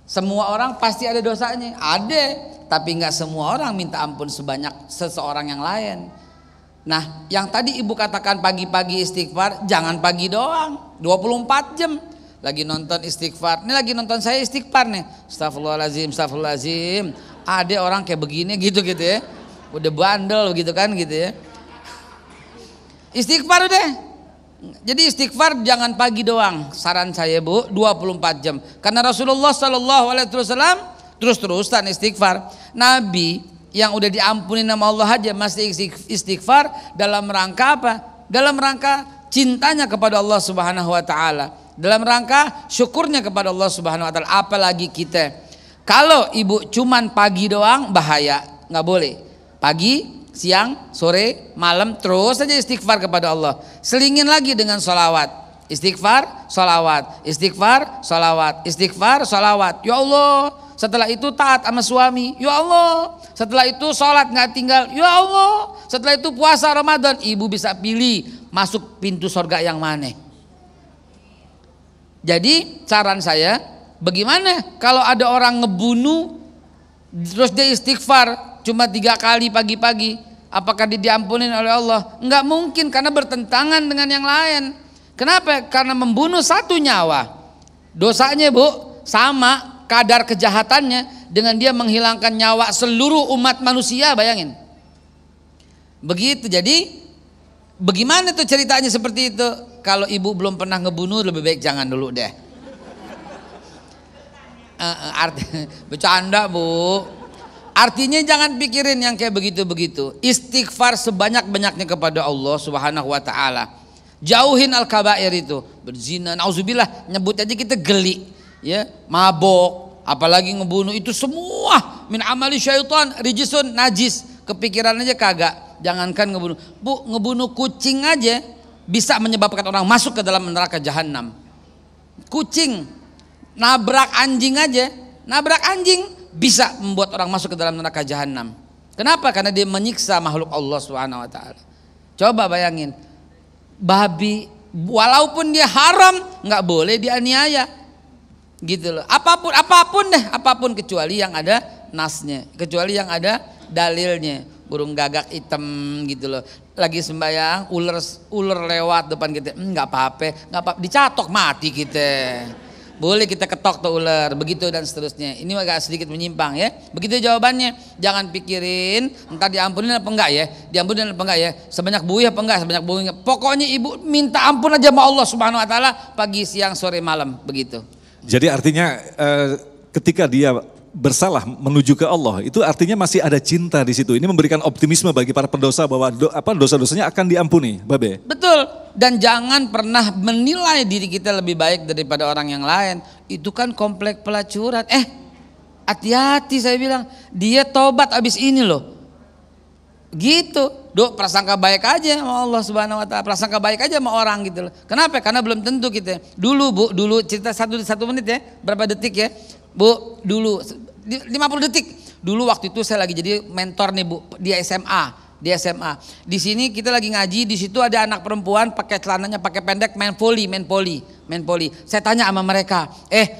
Semua orang pasti ada dosanya, ada. Tapi nggak semua orang minta ampun sebanyak seseorang yang lain. Nah, yang tadi ibu katakan pagi-pagi istighfar, jangan pagi doang, 24 jam. Lagi nonton istighfar, ini lagi nonton saya istighfar nih. Astagfirullahaladzim, astagfirullahaladzim. Ada orang kayak begini gitu ya. Udah bandel gitu kan gitu ya. Istighfar udah. Jadi istighfar jangan pagi doang. Saran saya Bu, 24 jam. Karena Rasulullah SAW terus-terusan istighfar. Nabi yang udah diampuni nama Allah aja masih istighfar dalam rangka apa? Dalam rangka cintanya kepada Allah Subhanahu wa taala. Dalam rangka syukurnya kepada Allah Subhanahu wa taala. Apalagi kita. Kalau ibu cuman pagi doang bahaya, nggak boleh. Pagi, siang, sore, malam terus saja istighfar kepada Allah. Selingin lagi dengan sholawat. Istighfar, sholawat. Istighfar, sholawat. Istighfar, sholawat. Ya Allah. Setelah itu taat sama suami, ya Allah. Setelah itu sholat nggak tinggal, ya Allah. Setelah itu puasa Ramadan, ibu bisa pilih masuk pintu surga yang mana. Jadi saran saya, bagaimana kalau ada orang ngebunuh, terus dia istighfar cuma 3 kali pagi-pagi, apakah dia diampunin oleh Allah? Nggak mungkin, karena bertentangan dengan yang lain. Kenapa? Karena membunuh 1 nyawa, dosanya Bu sama kadar kejahatannya dengan dia menghilangkan nyawa seluruh umat manusia. Bayangin, Begitu. Jadi bagaimana tuh ceritanya seperti itu? Kalau ibu belum pernah ngebunuh, lebih baik jangan dulu deh. Bercanda Bu. Artinya jangan pikirin yang kayak begitu-begitu. Istighfar sebanyak-banyaknya kepada Allah Subhanahu wa taala. Jauhin al-kabair itu. Berzina, nauzubillah, nyebut aja kita geli, ya, mabok, apalagi ngebunuh, itu semua min amali syaitan, rijisun, najis. Kepikiran aja kagak. Jangankan ngebunuh. Bu, ngebunuh kucing aja bisa menyebabkan orang masuk ke dalam neraka jahanam. Kucing, nabrak anjing aja, nabrak anjing bisa membuat orang masuk ke dalam neraka jahanam. Kenapa? Karena dia menyiksa makhluk Allah Subhanahu wa taala. Coba bayangin, babi walaupun dia haram nggak boleh dianiaya. Gitu loh. Apapun kecuali yang ada nasnya, kecuali yang ada dalilnya. Burung gagak hitam gitu loh, lagi sembahyang ular lewat depan kita, nggak apa-apa, dicatok mati kita. Boleh kita ketok tuh ular, begitu dan seterusnya. Ini agak sedikit menyimpang ya. Begitu jawabannya. Jangan pikirin entar diampunin apa enggak ya, diampunin apa enggak ya, sebanyak buih apa enggak, sebanyak buih. Pokoknya ibu minta ampun aja sama Allah Subhanahu wa taala pagi, siang, sore, malam, begitu. Jadi artinya ketika dia bersalah menuju ke Allah, itu artinya masih ada cinta di situ. Ini memberikan optimisme bagi para pendosa bahwa dosa-dosanya akan diampuni, Babe. Betul. Dan jangan pernah menilai diri kita lebih baik daripada orang yang lain. Itu kan komplek pelacuran. Hati-hati saya bilang. Dia tobat abis ini loh. Gitu. Prasangka baik aja sama Allah Subhanahu wa taala. Prasangka baik aja sama orang gitu loh. Kenapa? Karena belum tentu kita. Dulu Bu, cerita satu menit ya. Berapa detik ya? Bu, dulu 50 detik. Dulu waktu itu saya lagi jadi mentor nih Bu di SMA. Di sini kita lagi ngaji, di situ ada anak perempuan pakai celananya pakai pendek main volley. Saya tanya sama mereka,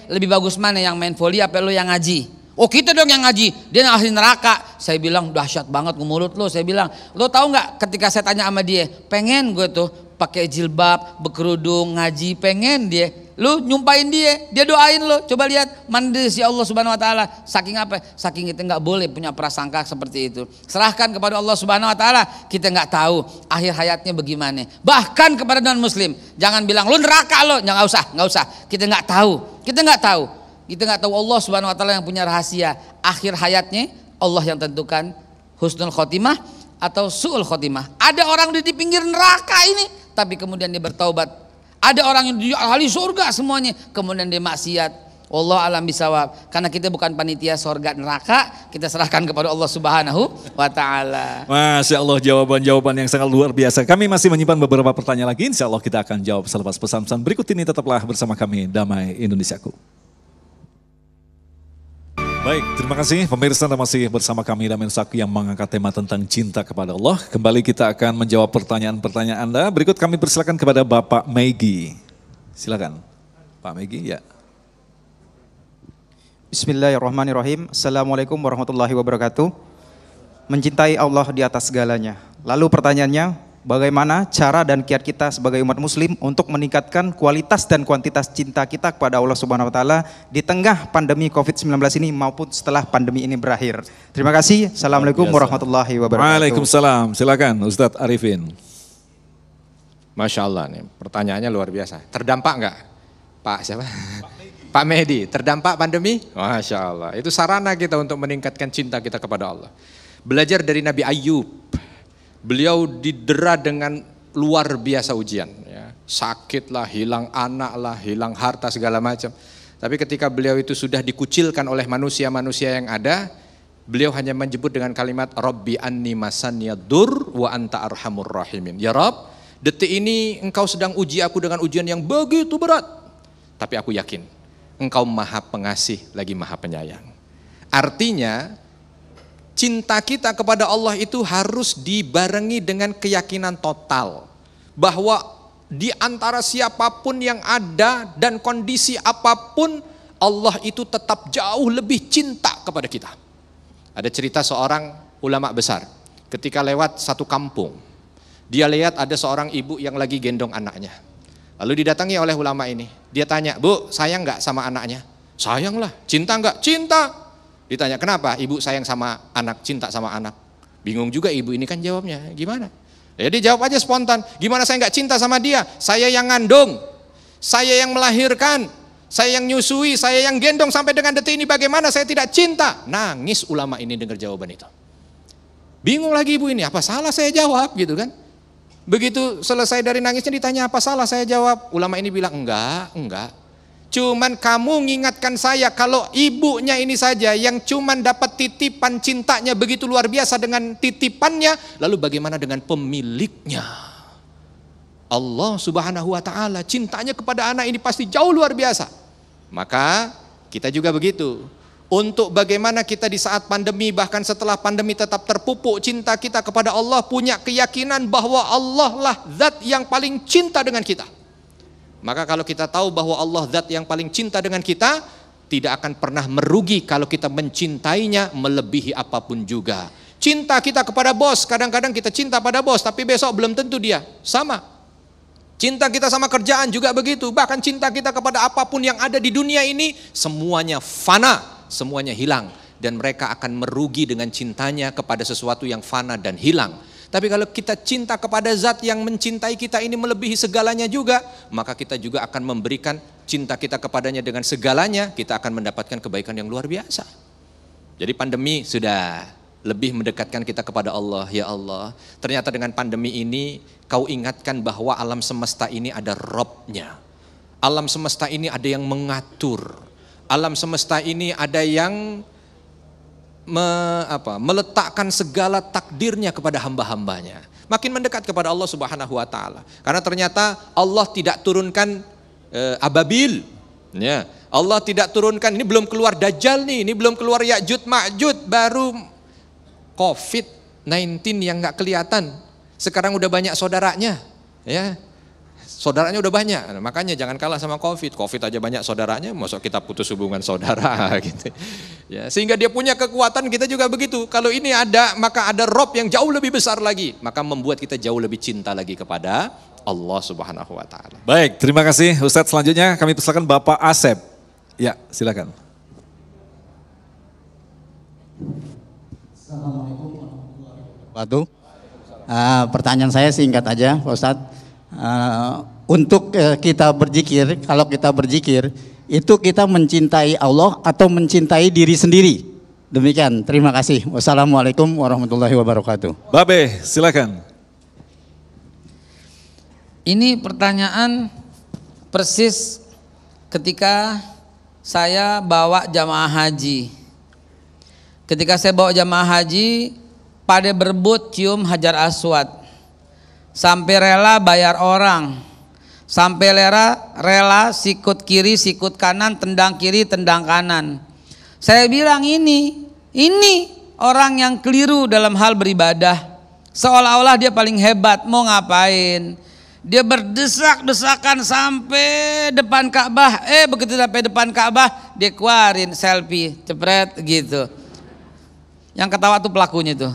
lebih bagus mana yang main volley apa lo yang ngaji? Oh kita dong yang ngaji, dia yang ahli neraka. Saya bilang dahsyat banget mulut lo. Saya bilang, lo tahu nggak ketika saya tanya sama dia, pengen gue tuh pakai jilbab, berkerudung, ngaji, pengen dia. Lu nyumpahin dia doain lo. Coba lihat mandi si Allah Subhanahu wa taala. Saking apa? Saking kita nggak boleh punya prasangka seperti itu. Serahkan kepada Allah Subhanahu wa taala. Kita nggak tahu akhir hayatnya bagaimana. Bahkan kepada non muslim, jangan bilang lu neraka lo. Nggak usah. Kita nggak tahu Allah Subhanahu wa taala yang punya rahasia. Akhir hayatnya Allah yang tentukan husnul khotimah atau su'ul khotimah. Ada orang di pinggir neraka ini, tapi kemudian dia bertaubat. Ada orang yang di ahli surga semuanya, kemudian dia maksiat. Allah alam bisawab. Karena kita bukan panitia surga neraka, kita serahkan kepada Allah Subhanahu wa taala. Masya Allah, jawaban-jawaban yang sangat luar biasa. Kami masih menyimpan beberapa pertanyaan lagi. Insya Allah kita akan jawab selepas pesan-pesan berikut ini. Tetaplah bersama kami, Damai Indonesiaku. Baik, terima kasih pemirsa, Anda masih bersama kami Damai Indonesiaku yang mengangkat tema tentang cinta kepada Allah. Kembali kita akan menjawab pertanyaan-pertanyaan Anda. Berikut kami persilakan kepada Bapak Megi. Silakan, Pak Megi ya. Bismillahirrahmanirrahim. Assalamualaikum warahmatullahi wabarakatuh. Mencintai Allah di atas segalanya. Lalu pertanyaannya, bagaimana cara dan kiat kita sebagai umat muslim untuk meningkatkan kualitas dan kuantitas cinta kita kepada Allah Subhanahu wa taala di tengah pandemi Covid-19 ini maupun setelah pandemi ini berakhir. Terima kasih. Assalamualaikum warahmatullahi wabarakatuh. Waalaikumsalam. Silakan Ustadz Arifin. Masya Allah nih, pertanyaannya luar biasa. Terdampak nggak Pak siapa? Pak Mehdi, terdampak pandemi? Masya Allah. Itu sarana kita untuk meningkatkan cinta kita kepada Allah. Belajar dari Nabi Ayub. Beliau didera dengan luar biasa ujian, ya. Sakit lah, hilang anak lah, hilang harta segala macam. Tapi ketika beliau itu sudah dikucilkan oleh manusia-manusia yang ada, beliau hanya menyebut dengan kalimat Rabbi anni masaniya dur wa anta arhamur rahimin. Ya Rabb, detik ini engkau sedang uji aku dengan ujian yang begitu berat. Tapi aku yakin engkau maha pengasih lagi maha penyayang. Artinya cinta kita kepada Allah itu harus dibarengi dengan keyakinan total bahwa di antara siapapun yang ada dan kondisi apapun, Allah itu tetap jauh lebih cinta kepada kita. Ada cerita seorang ulama besar ketika lewat satu kampung, dia lihat ada seorang ibu yang lagi gendong anaknya. Lalu didatangi oleh ulama ini, dia tanya, Bu, sayang nggak sama anaknya? Sayang lah. Cinta nggak? Cinta. Ditanya, kenapa ibu sayang sama anak, cinta sama anak? Bingung juga ibu ini kan jawabnya, gimana? Ya dia jawab aja spontan, gimana saya nggak cinta sama dia? Saya yang ngandung, saya yang melahirkan, saya yang nyusui, saya yang gendong sampai dengan detik ini, bagaimana saya tidak cinta? Nangis ulama ini dengar jawaban itu. Bingung lagi ibu ini, apa salah saya jawab gitu kan? Begitu selesai dari nangisnya ditanya apa salah saya jawab, ulama ini bilang enggak. Cuman kamu ngingatkan saya kalau ibunya ini saja yang cuman dapat titipan cintanya begitu luar biasa dengan titipannya, lalu bagaimana dengan pemiliknya? Allah Subhanahu wa taala, cintanya kepada anak ini pasti jauh luar biasa. Maka kita juga begitu. Untuk bagaimana kita di saat pandemi, bahkan setelah pandemi tetap terpupuk cinta kita kepada Allah, punya keyakinan bahwa Allah lah zat yang paling cinta dengan kita. Maka kalau kita tahu bahwa Allah zat yang paling cinta dengan kita, tidak akan pernah merugi kalau kita mencintainya melebihi apapun juga. Cinta kita kepada bos, kadang-kadang kita cinta pada bos, tapi besok belum tentu dia sama. Cinta kita sama kerjaan juga begitu, bahkan cinta kita kepada apapun yang ada di dunia ini, semuanya fana, semuanya hilang. Dan mereka akan merugi dengan cintanya kepada sesuatu yang fana dan hilang. Tapi kalau kita cinta kepada zat yang mencintai kita ini melebihi segalanya juga, maka kita juga akan memberikan cinta kita kepadanya dengan segalanya, kita akan mendapatkan kebaikan yang luar biasa. Jadi pandemi sudah lebih mendekatkan kita kepada Allah. Ya Allah, ternyata dengan pandemi ini kau ingatkan bahwa alam semesta ini ada Robnya. Alam semesta ini ada yang mengatur. Alam semesta ini ada yang meletakkan segala takdirnya kepada hamba-hambanya. Makin mendekat kepada Allah Subhanahu wa taala. Karena ternyata Allah tidak turunkan ababil. Ya, Allah tidak turunkan, ini belum keluar Dajjal nih, ini belum keluar Ya'juj Ma'juj, baru COVID-19 yang nggak kelihatan. Sekarang udah banyak saudaranya, ya. Saudaranya udah banyak, nah, makanya jangan kalah sama COVID. COVID aja banyak saudaranya, masuk kita putus hubungan saudara gitu. Ya, sehingga dia punya kekuatan, kita juga begitu. Kalau ini ada, maka ada Rob yang jauh lebih besar lagi, maka membuat kita jauh lebih cinta lagi kepada Allah Subhanahu wa taala. Baik, terima kasih Ustadz. Selanjutnya kami persilakan Bapak Asep. Ya, silakan. Assalamualaikum warahmatullahi wabarakatuh. Pertanyaan saya singkat aja, Pak Ustadz. Untuk kita berzikir, kalau kita berzikir, itu kita mencintai Allah atau mencintai diri sendiri? Demikian, terima kasih. Wassalamualaikum warahmatullahi wabarakatuh. Babe, silakan. Ini pertanyaan persis ketika saya bawa jamaah haji. Ketika saya bawa jamaah haji, pada berebut cium Hajar Aswad. Sampai rela bayar orang, sampai rela sikut kiri, sikut kanan, tendang kiri, tendang kanan. Saya bilang ini orang yang keliru dalam hal beribadah. Seolah-olah dia paling hebat, mau ngapain? Dia berdesak-desakan sampai depan Ka'bah. Begitu sampai depan Ka'bah, dia keluarin selfie, cepret gitu. Yang ketawa tuh pelakunya tuh.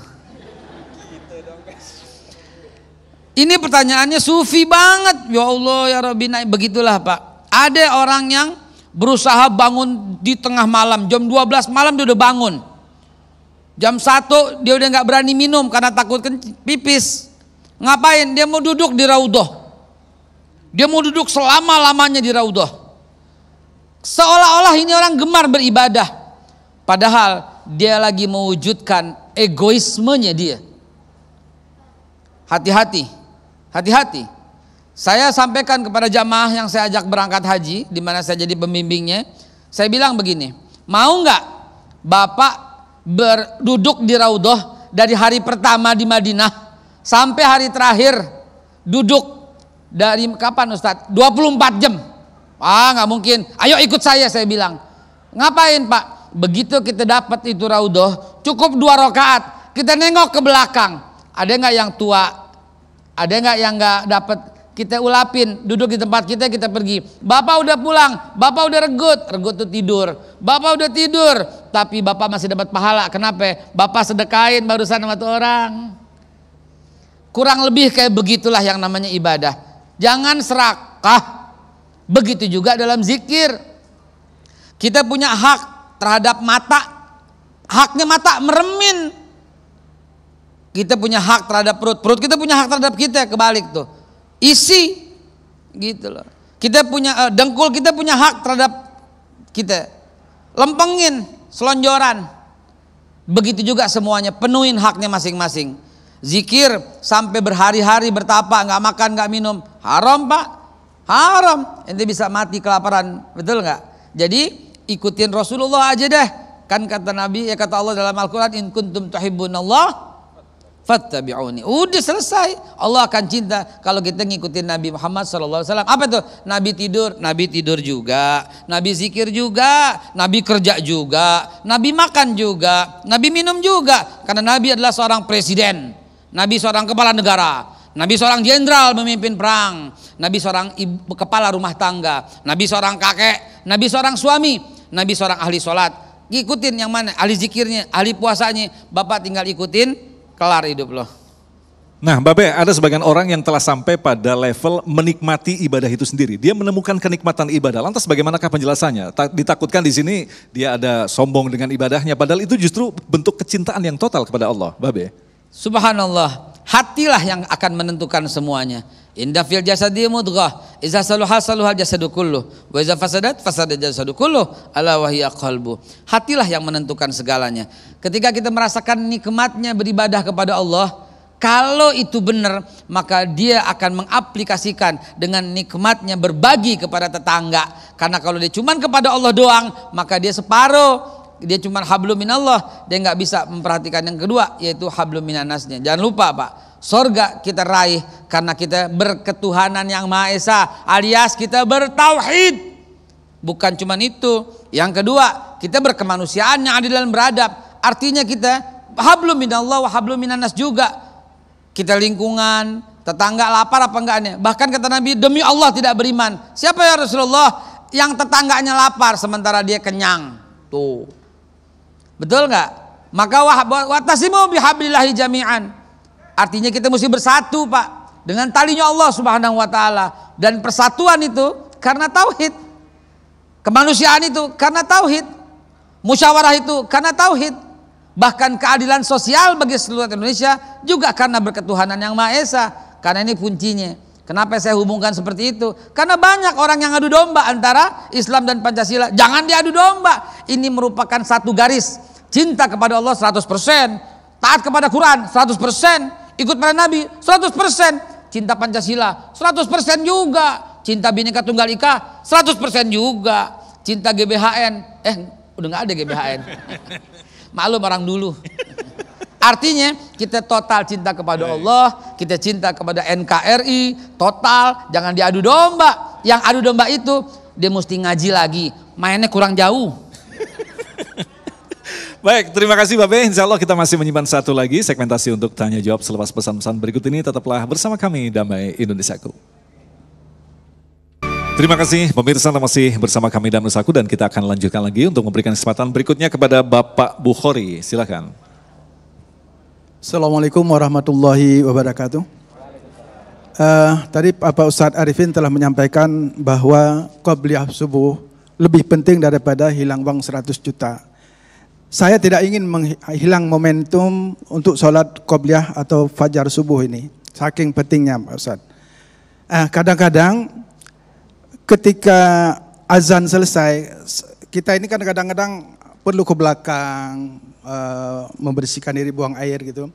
Ini pertanyaannya sufi banget. Ya Allah ya Rabbi, begitulah Pak. Ada orang yang berusaha bangun di tengah malam, jam 12 malam dia udah bangun. Jam 1 dia udah gak berani minum karena takut pipis. Ngapain? Dia mau duduk di Raudhah. Dia mau duduk selama-lamanya di Raudhah. Seolah-olah ini orang gemar beribadah. Padahal dia lagi mewujudkan egoismenya dia. Hati-hati. Hati-hati. Saya sampaikan kepada jamaah yang saya ajak berangkat haji, di mana saya jadi pembimbingnya. Saya bilang begini, mau nggak Bapak berduduk di Raudhah dari hari pertama di Madinah sampai hari terakhir duduk dari kapan Ustadz? 24 jam. Nggak mungkin. Ayo ikut saya bilang. Ngapain Pak? Begitu kita dapat itu Raudhah, cukup 2 rakaat. Kita nengok ke belakang. Ada nggak yang tua? Ada nggak yang nggak dapat? Kita ulapin, duduk di tempat kita pergi. Bapak udah pulang, Bapak udah regut tuh tidur. Bapak udah tidur, tapi Bapak masih dapat pahala. Kenapa? Bapak sedekahin barusan sama tuh orang. Kurang lebih kayak begitulah yang namanya ibadah. Jangan serakah. Begitu juga dalam zikir. Kita punya hak terhadap mata. Haknya mata meremin. Kita punya hak terhadap perut, perut kita punya hak terhadap kita, kebalik tuh. Isi gitu loh. Kita punya dengkul kita punya hak terhadap kita. Lempengin, selonjoran. Begitu juga semuanya, penuhin haknya masing-masing. Zikir sampai berhari-hari bertapa, nggak makan, nggak minum, haram Pak, haram. Ente bisa mati kelaparan, betul nggak? Jadi ikutin Rasulullah aja deh. Kan kata Nabi, ya kata Allah dalam Al-Quran, in kuntum tuhibbunallah fattabi'uni. Udah selesai. Allah akan cinta kalau kita ngikutin Nabi Muhammad SAW. Apa tuh? Nabi tidur juga. Nabi zikir juga. Nabi kerja juga. Nabi makan juga. Nabi minum juga. Karena Nabi adalah seorang presiden. Nabi seorang kepala negara. Nabi seorang jenderal memimpin perang. Nabi seorang kepala rumah tangga. Nabi seorang kakek. Nabi seorang suami. Nabi seorang ahli sholat. Ikutin yang mana? Ahli zikirnya, ahli puasanya. Bapak tinggal ikutin, kelar hidup loh. Nah, Babe, ada sebagian orang yang telah sampai pada level menikmati ibadah itu sendiri. Dia menemukan kenikmatan ibadah. Lantas bagaimanakah penjelasannya? Ditakutkan di sini dia ada sombong dengan ibadahnya. Padahal itu justru bentuk kecintaan yang total kepada Allah, Babe. Subhanallah, hatilah yang akan menentukan semuanya. Inda fil jasadi mudghah, iza saluha saluhal jasadu kulluh, wa iza fasadat fasadat jasadu kulluh, ala wa hiya qalbu. Hatilah yang menentukan segalanya. Ketika kita merasakan nikmatnya beribadah kepada Allah, kalau itu benar, maka dia akan mengaplikasikan dengan nikmatnya berbagi kepada tetangga. Karena kalau dia cuma kepada Allah doang, maka dia separuh. Dia cuma hablum minallah, dia nggak bisa memperhatikan yang kedua, yaitu hablum minannasnya. Jangan lupa Pak, sorga kita raih karena kita berketuhanan yang Maha Esa, alias kita bertauhid. Bukan cuma itu, yang kedua kita berkemanusiaan yang adil dan beradab. Artinya kita hablum minallah wa hablum minannas juga. Kita lingkungan, tetangga lapar apa enggaknya. Bahkan kata Nabi, demi Allah tidak beriman. Siapa ya Rasulullah? Yang tetangganya lapar sementara dia kenyang. Tuh. Betul nggak? Maka watasimu bihablillahi jami'an. Artinya kita mesti bersatu Pak dengan talinya Allah Subhanahu wa taala, dan persatuan itu karena tauhid. Kemanusiaan itu karena tauhid. Musyawarah itu karena tauhid. Bahkan keadilan sosial bagi seluruh Indonesia juga karena berketuhanan yang Maha Esa. Karena ini kuncinya. Kenapa saya hubungkan seperti itu? Karena banyak orang yang adu domba antara Islam dan Pancasila. Jangan diadu domba. Ini merupakan satu garis. Cinta kepada Allah 100%. Taat kepada Quran 100%. Ikut pada Nabi 100%. Cinta Pancasila 100% juga. Cinta Bhinneka Tunggal Ika 100% juga. Cinta GBHN. Udah gak ada GBHN. Maklum orang dulu. Artinya kita total cinta kepada Allah, kita cinta kepada NKRI, total, jangan diadu domba. Yang adu domba itu dia mesti ngaji lagi, mainnya kurang jauh. Baik, terima kasih Babe. Insya Allah kita masih menyimpan satu lagi segmentasi untuk tanya jawab selepas pesan-pesan berikut ini. Tetaplah bersama kami, Damai Indonesiaku. Terima kasih pemirsa, masih bersama kami Damai Indonesiaku, dan kita akan lanjutkan lagi untuk memberikan kesempatan berikutnya kepada Bapak Bukhari. Silakan. Assalamualaikum warahmatullahi wabarakatuh. Tadi Bapak Ustadz Arifin telah menyampaikan bahwa qobliyah subuh lebih penting daripada hilang uang 100 juta. Saya tidak ingin menghilang momentum untuk sholat qobliyah atau fajar subuh ini. Saking pentingnya Pak Ustadz. Kadang-kadang ketika azan selesai, kita ini kan kadang-kadang perlu ke belakang, membersihkan diri, buang air gitu.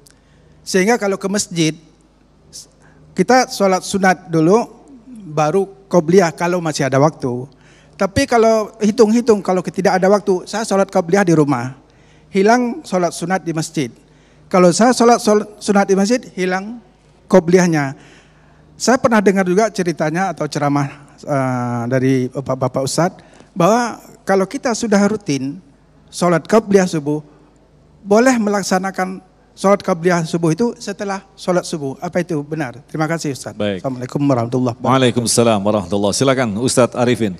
Sehingga kalau ke masjid, kita sholat sunat dulu, baru qobliyah kalau masih ada waktu. Tapi kalau hitung-hitung, kalau tidak ada waktu, saya sholat qobliyah di rumah, hilang sholat sunat di masjid. Kalau saya sholat sunat di masjid, hilang qobliyahnya. Saya pernah dengar juga ceritanya atau ceramah dari Bapak Ustadz, bahwa kalau kita sudah rutin sholat qobliyah subuh, boleh melaksanakan sholat qobliyah subuh itu setelah sholat subuh. Apa itu benar? Terima kasih Ustaz. Baik. Assalamualaikum warahmatullahi wabarakatuh. Waalaikumsalam warahmatullahi wabarakatuh. Silakan Ustadz Arifin.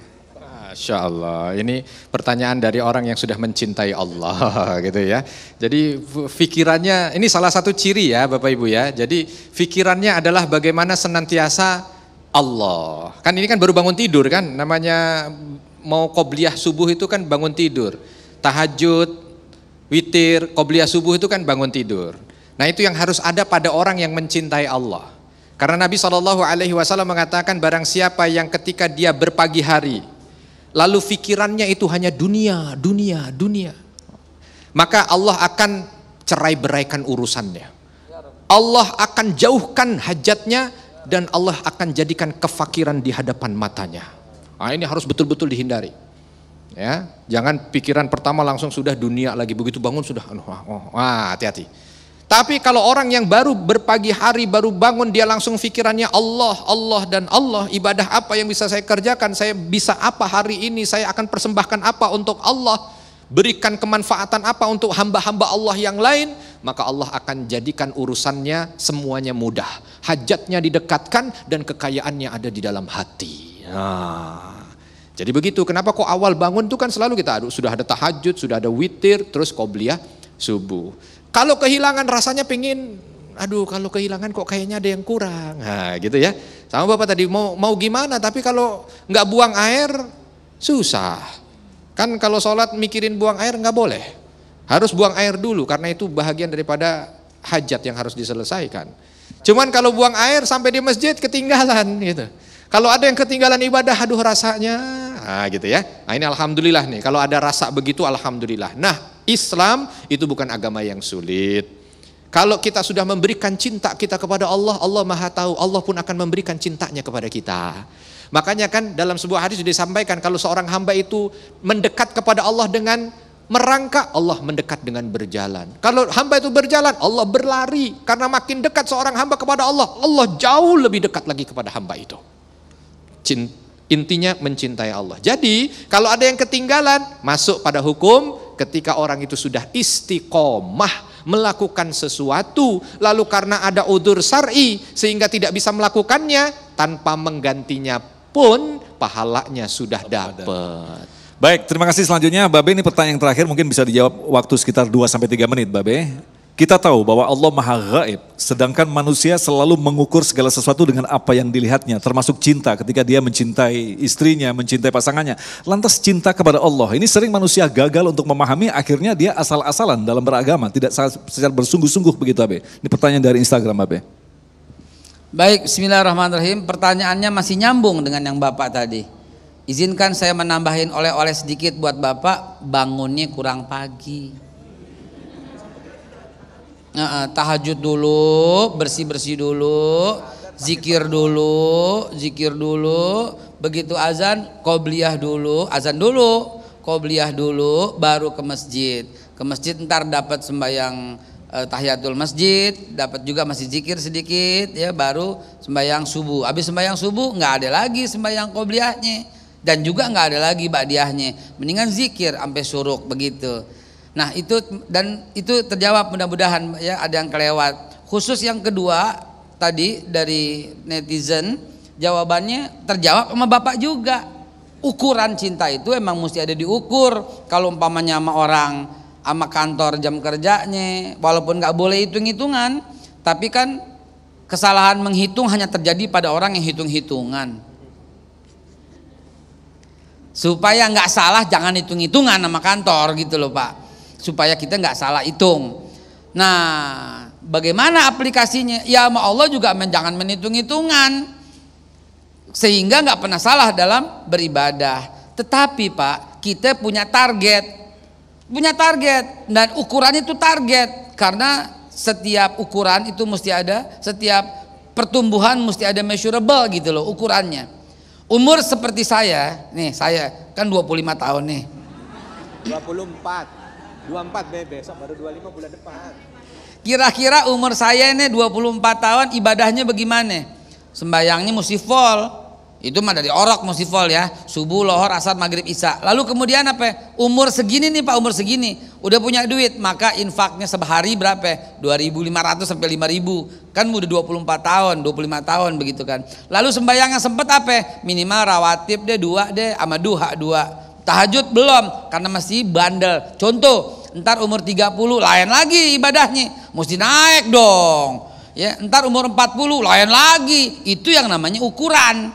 Masya Allah, ini pertanyaan dari orang yang sudah mencintai Allah gitu ya. Jadi pikirannya, ini salah satu ciri ya Bapak Ibu ya. Jadi pikirannya adalah bagaimana senantiasa Allah. Kan ini kan baru bangun tidur kan, namanya mau qobliyah subuh itu kan bangun tidur. Tahajud, witir, qobliyah subuh itu kan bangun tidur. Nah, itu yang harus ada pada orang yang mencintai Allah. Karena Nabi SAW mengatakan barang siapa yang ketika dia berpagi hari lalu pikirannya itu hanya dunia, dunia, dunia, maka Allah akan cerai-beraikan urusannya. Allah akan jauhkan hajatnya dan Allah akan jadikan kefakiran di hadapan matanya. Nah, ini harus betul-betul dihindari. Ya, jangan pikiran pertama langsung sudah dunia lagi, begitu bangun sudah hati-hati. Tapi kalau orang yang baru berpagi hari, baru bangun, dia langsung pikirannya Allah, Allah dan Allah, ibadah apa yang bisa saya kerjakan, saya bisa apa hari ini, saya akan persembahkan apa untuk Allah, berikan kemanfaatan apa untuk hamba-hamba Allah yang lain, maka Allah akan jadikan urusannya semuanya mudah, hajatnya didekatkan dan kekayaannya ada di dalam hati. Nah, jadi begitu, kenapa kok awal bangun itu kan selalu kita sudah ada tahajud, sudah ada witir, terus qobliyah subuh. Kalau kehilangan rasanya pengen, aduh kalau kehilangan kok kayaknya ada yang kurang. Nah gitu ya, sama Bapak tadi mau gimana, tapi kalau nggak buang air susah. Kan kalau sholat mikirin buang air nggak boleh, harus buang air dulu karena itu bahagian daripada hajat yang harus diselesaikan. Cuman kalau buang air sampai di masjid ketinggalan gitu. Kalau ada yang ketinggalan ibadah, aduh rasanya, nah gitu ya. Nah ini alhamdulillah nih, kalau ada rasa begitu alhamdulillah. Nah Islam itu bukan agama yang sulit. Kalau kita sudah memberikan cinta kita kepada Allah, Allah Maha tahu, Allah pun akan memberikan cintanya kepada kita. Makanya kan dalam sebuah hadis sudah disampaikan kalau seorang hamba itu mendekat kepada Allah dengan merangkak, Allah mendekat dengan berjalan. Kalau hamba itu berjalan, Allah berlari. Karena makin dekat seorang hamba kepada Allah, Allah jauh lebih dekat lagi kepada hamba itu. Intinya mencintai Allah. Jadi kalau ada yang ketinggalan, masuk pada hukum ketika orang itu sudah istiqomah melakukan sesuatu, lalu karena ada udzur syar'i sehingga tidak bisa melakukannya, tanpa menggantinya pun pahalanya sudah dapat. Baik, terima kasih. Selanjutnya Babe, ini pertanyaan terakhir mungkin bisa dijawab waktu sekitar 2-3 menit Babe. Kita tahu bahwa Allah Maha Gaib, sedangkan manusia selalu mengukur segala sesuatu dengan apa yang dilihatnya, termasuk cinta ketika dia mencintai istrinya, mencintai pasangannya. Lantas cinta kepada Allah, ini sering manusia gagal untuk memahami, akhirnya dia asal-asalan dalam beragama, tidak secara bersungguh-sungguh begitu Abe. Ini pertanyaan dari Instagram Abe. Baik, bismillahirrahmanirrahim. Pertanyaannya masih nyambung dengan yang Bapak tadi. Izinkan saya menambahin oleh-oleh sedikit buat Bapak, bangunnya kurang pagi. Tahajud dulu, bersih-bersih dulu, zikir dulu, begitu azan, qobliyah dulu, azan dulu, qobliyah dulu, baru ke masjid. Ke masjid ntar dapat sembahyang tahiyatul masjid, dapat juga masih zikir sedikit, ya baru sembahyang subuh. Habis sembahyang subuh nggak ada lagi sembahyang qobliyahnya dan juga nggak ada lagi ba'diyahnya. Mendingan zikir sampai syuruk begitu. Nah itu terjawab mudah-mudahan ya, ada yang kelewat. Khusus yang kedua tadi dari netizen, jawabannya terjawab sama Bapak juga. Ukuran cinta itu emang mesti ada diukur. Kalau umpamanya sama orang, sama kantor jam kerjanya, walaupun nggak boleh hitung-hitungan, tapi kan kesalahan menghitung hanya terjadi pada orang yang hitung-hitungan. Supaya nggak salah jangan hitung-hitungan sama kantor gitu loh Pak. Supaya kita nggak salah hitung. Nah, bagaimana aplikasinya? Ya sama Allah juga jangan menhitung-hitungan, sehingga nggak pernah salah dalam beribadah. Tetapi Pak, kita punya target dan ukurannya itu target, karena setiap ukuran itu mesti ada, setiap pertumbuhan mesti ada measurable gitu loh ukurannya. Umur seperti saya, nih saya kan 25 tahun nih. 24 besok baru 25 bulan depan. Kira-kira umur saya ini 24 tahun, ibadahnya bagaimana? Sembayangnya mesti full. Itu mah dari orok mesti full ya. Subuh, lohor, asar, maghrib, isya. Lalu kemudian apa? Umur segini nih Pak, umur segini. Udah punya duit, maka infaknya sehari berapa? 2.500 sampai 5.000. Kan udah 24 tahun, 25 tahun begitu kan. Lalu sembayangnya sempet apa? Minimal rawatib deh 2 deh, sama duha 2. Tahajud belum, karena masih bandel. Contoh, ntar umur 30 lain lagi ibadahnya, mesti naik dong. Ya, ntar umur 40 lain lagi. Itu yang namanya ukuran.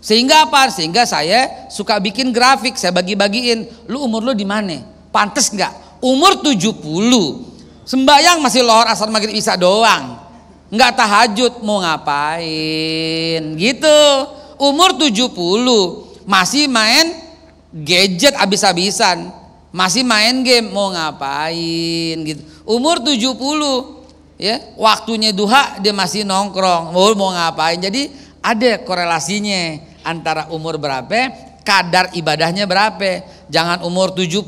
Sehingga apa? Sehingga saya suka bikin grafik, saya bagi-bagiin. Lu umur lu di mana? Pantes nggak? Umur 70 Sembayang masih lohor asar maghrib isya doang. Nggak tahajud, mau ngapain? Gitu. Umur 70 masih main gadget abis-abisan, masih main game, mau ngapain gitu. Umur 70 ya, waktunya duha dia masih nongkrong, mau ngapain. Jadi ada korelasinya antara umur berapa, kadar ibadahnya berapa. Jangan umur 70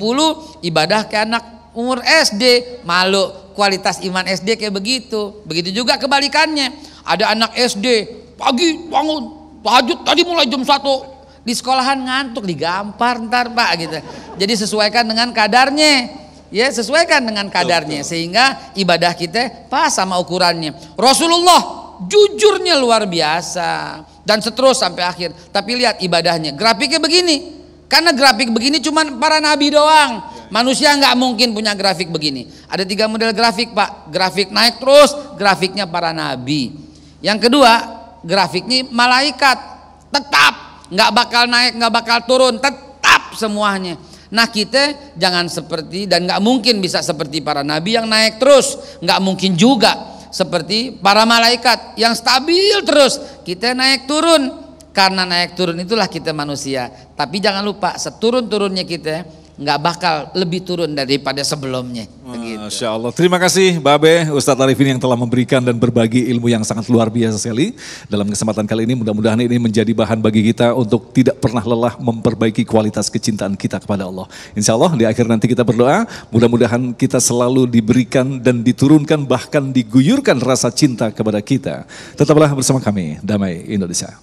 ibadah kayak anak umur SD, malu kualitas iman SD kayak begitu. Begitu juga kebalikannya. Ada anak SD pagi bangun tahajud tadi mulai jam 1, di sekolahan ngantuk, digampar ntar Pak gitu. Jadi sesuaikan dengan kadarnya. Ya, sesuaikan dengan kadarnya sehingga ibadah kita pas sama ukurannya. Rasulullah jujurnya luar biasa dan seterus sampai akhir. Tapi lihat ibadahnya, grafiknya begini. Karena grafik begini cuma para nabi doang. Manusia nggak mungkin punya grafik begini. Ada 3 model grafik Pak. Grafik naik terus, grafiknya para nabi. Yang kedua, grafiknya malaikat. Tetap nggak bakal naik, nggak bakal turun, tetap semuanya. Nah kita jangan seperti, dan nggak mungkin bisa seperti para nabi yang naik terus, nggak mungkin juga seperti para malaikat yang stabil terus. Kita naik turun, karena naik turun itulah kita manusia. Tapi jangan lupa seturun-turunnya kita nggak bakal lebih turun daripada sebelumnya. Masya Allah. Terima kasih Babe, Ustadz Arifin yang telah memberikan dan berbagi ilmu yang sangat luar biasa sekali. Dalam kesempatan kali ini mudah-mudahan ini menjadi bahan bagi kita untuk tidak pernah lelah memperbaiki kualitas kecintaan kita kepada Allah. Insya Allah di akhir nanti kita berdoa, mudah-mudahan kita selalu diberikan dan diturunkan bahkan diguyurkan rasa cinta kepada kita. Tetaplah bersama kami, Damai Indonesia.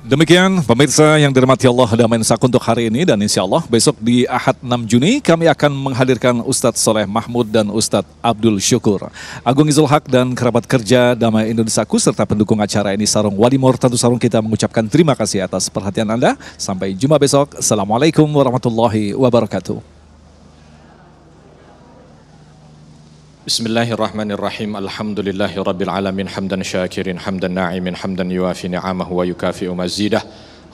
Demikian pemirsa yang dirahmati Allah, Damai Indonesia untuk hari ini, dan insya Allah besok di Ahad 6 Juni kami akan menghadirkan Ustadz Soleh Mahmud dan Ustadz Abdul Syukur. Agung Izul Haq dan kerabat kerja Damai Indonesiaku serta pendukung acara ini Sarung Wadimor Tentu Sarung kita mengucapkan terima kasih atas perhatian Anda. Sampai jumpa besok. Assalamualaikum warahmatullahi wabarakatuh. Bismillahirrahmanirrahim. Alhamdulillahi rabbil alamin, hamdan syakirin, hamdan na'imin, hamdan yuafi ni'amahu wa yukafi'u mazidah.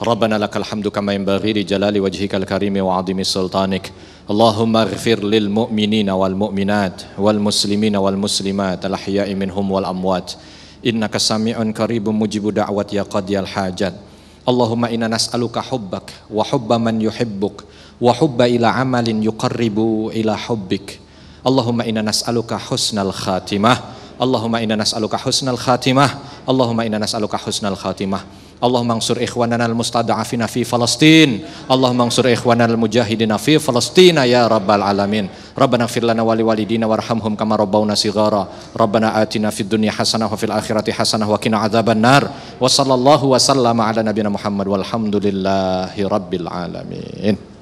Rabbana lakal hamdu kama yanbaghi li jalali wajhikal karimi wa 'azimi sultanik. Allahumma ighfir lil mu'minina wal mu'minat wal muslimina wal muslimat al ahya'i minhum wal amwat. Innaka sami'un qaribun mujibu da'wat ya qadiyal hajat. Allahumma inna nas'aluka hubbak wa hubba man yuhibbuk wa hubba ila amalin yuqarribu ila hubbik. Allahumma inna nas'aluka husnal khatimah. Allahumma inna nas'aluka husnal khatimah. Allahumma inna nas'aluka husnal khatimah. Allahumma ansur ikhwanana al-mustada'afina fi Falastin. Allahumma ansur ikhwanana al-mujahidina fi Falastin ya rabbal alamin. Rabbana ighfir lana wa liwalidina warhamhum kama rabbawna shighara. Rabbana atina fid dunya hasanah wa fil akhirati hasanah wa qina adzaban nar. Wa sallallahu wa sallama ala nabiyyina Muhammad walhamdulillahi rabbil alamin.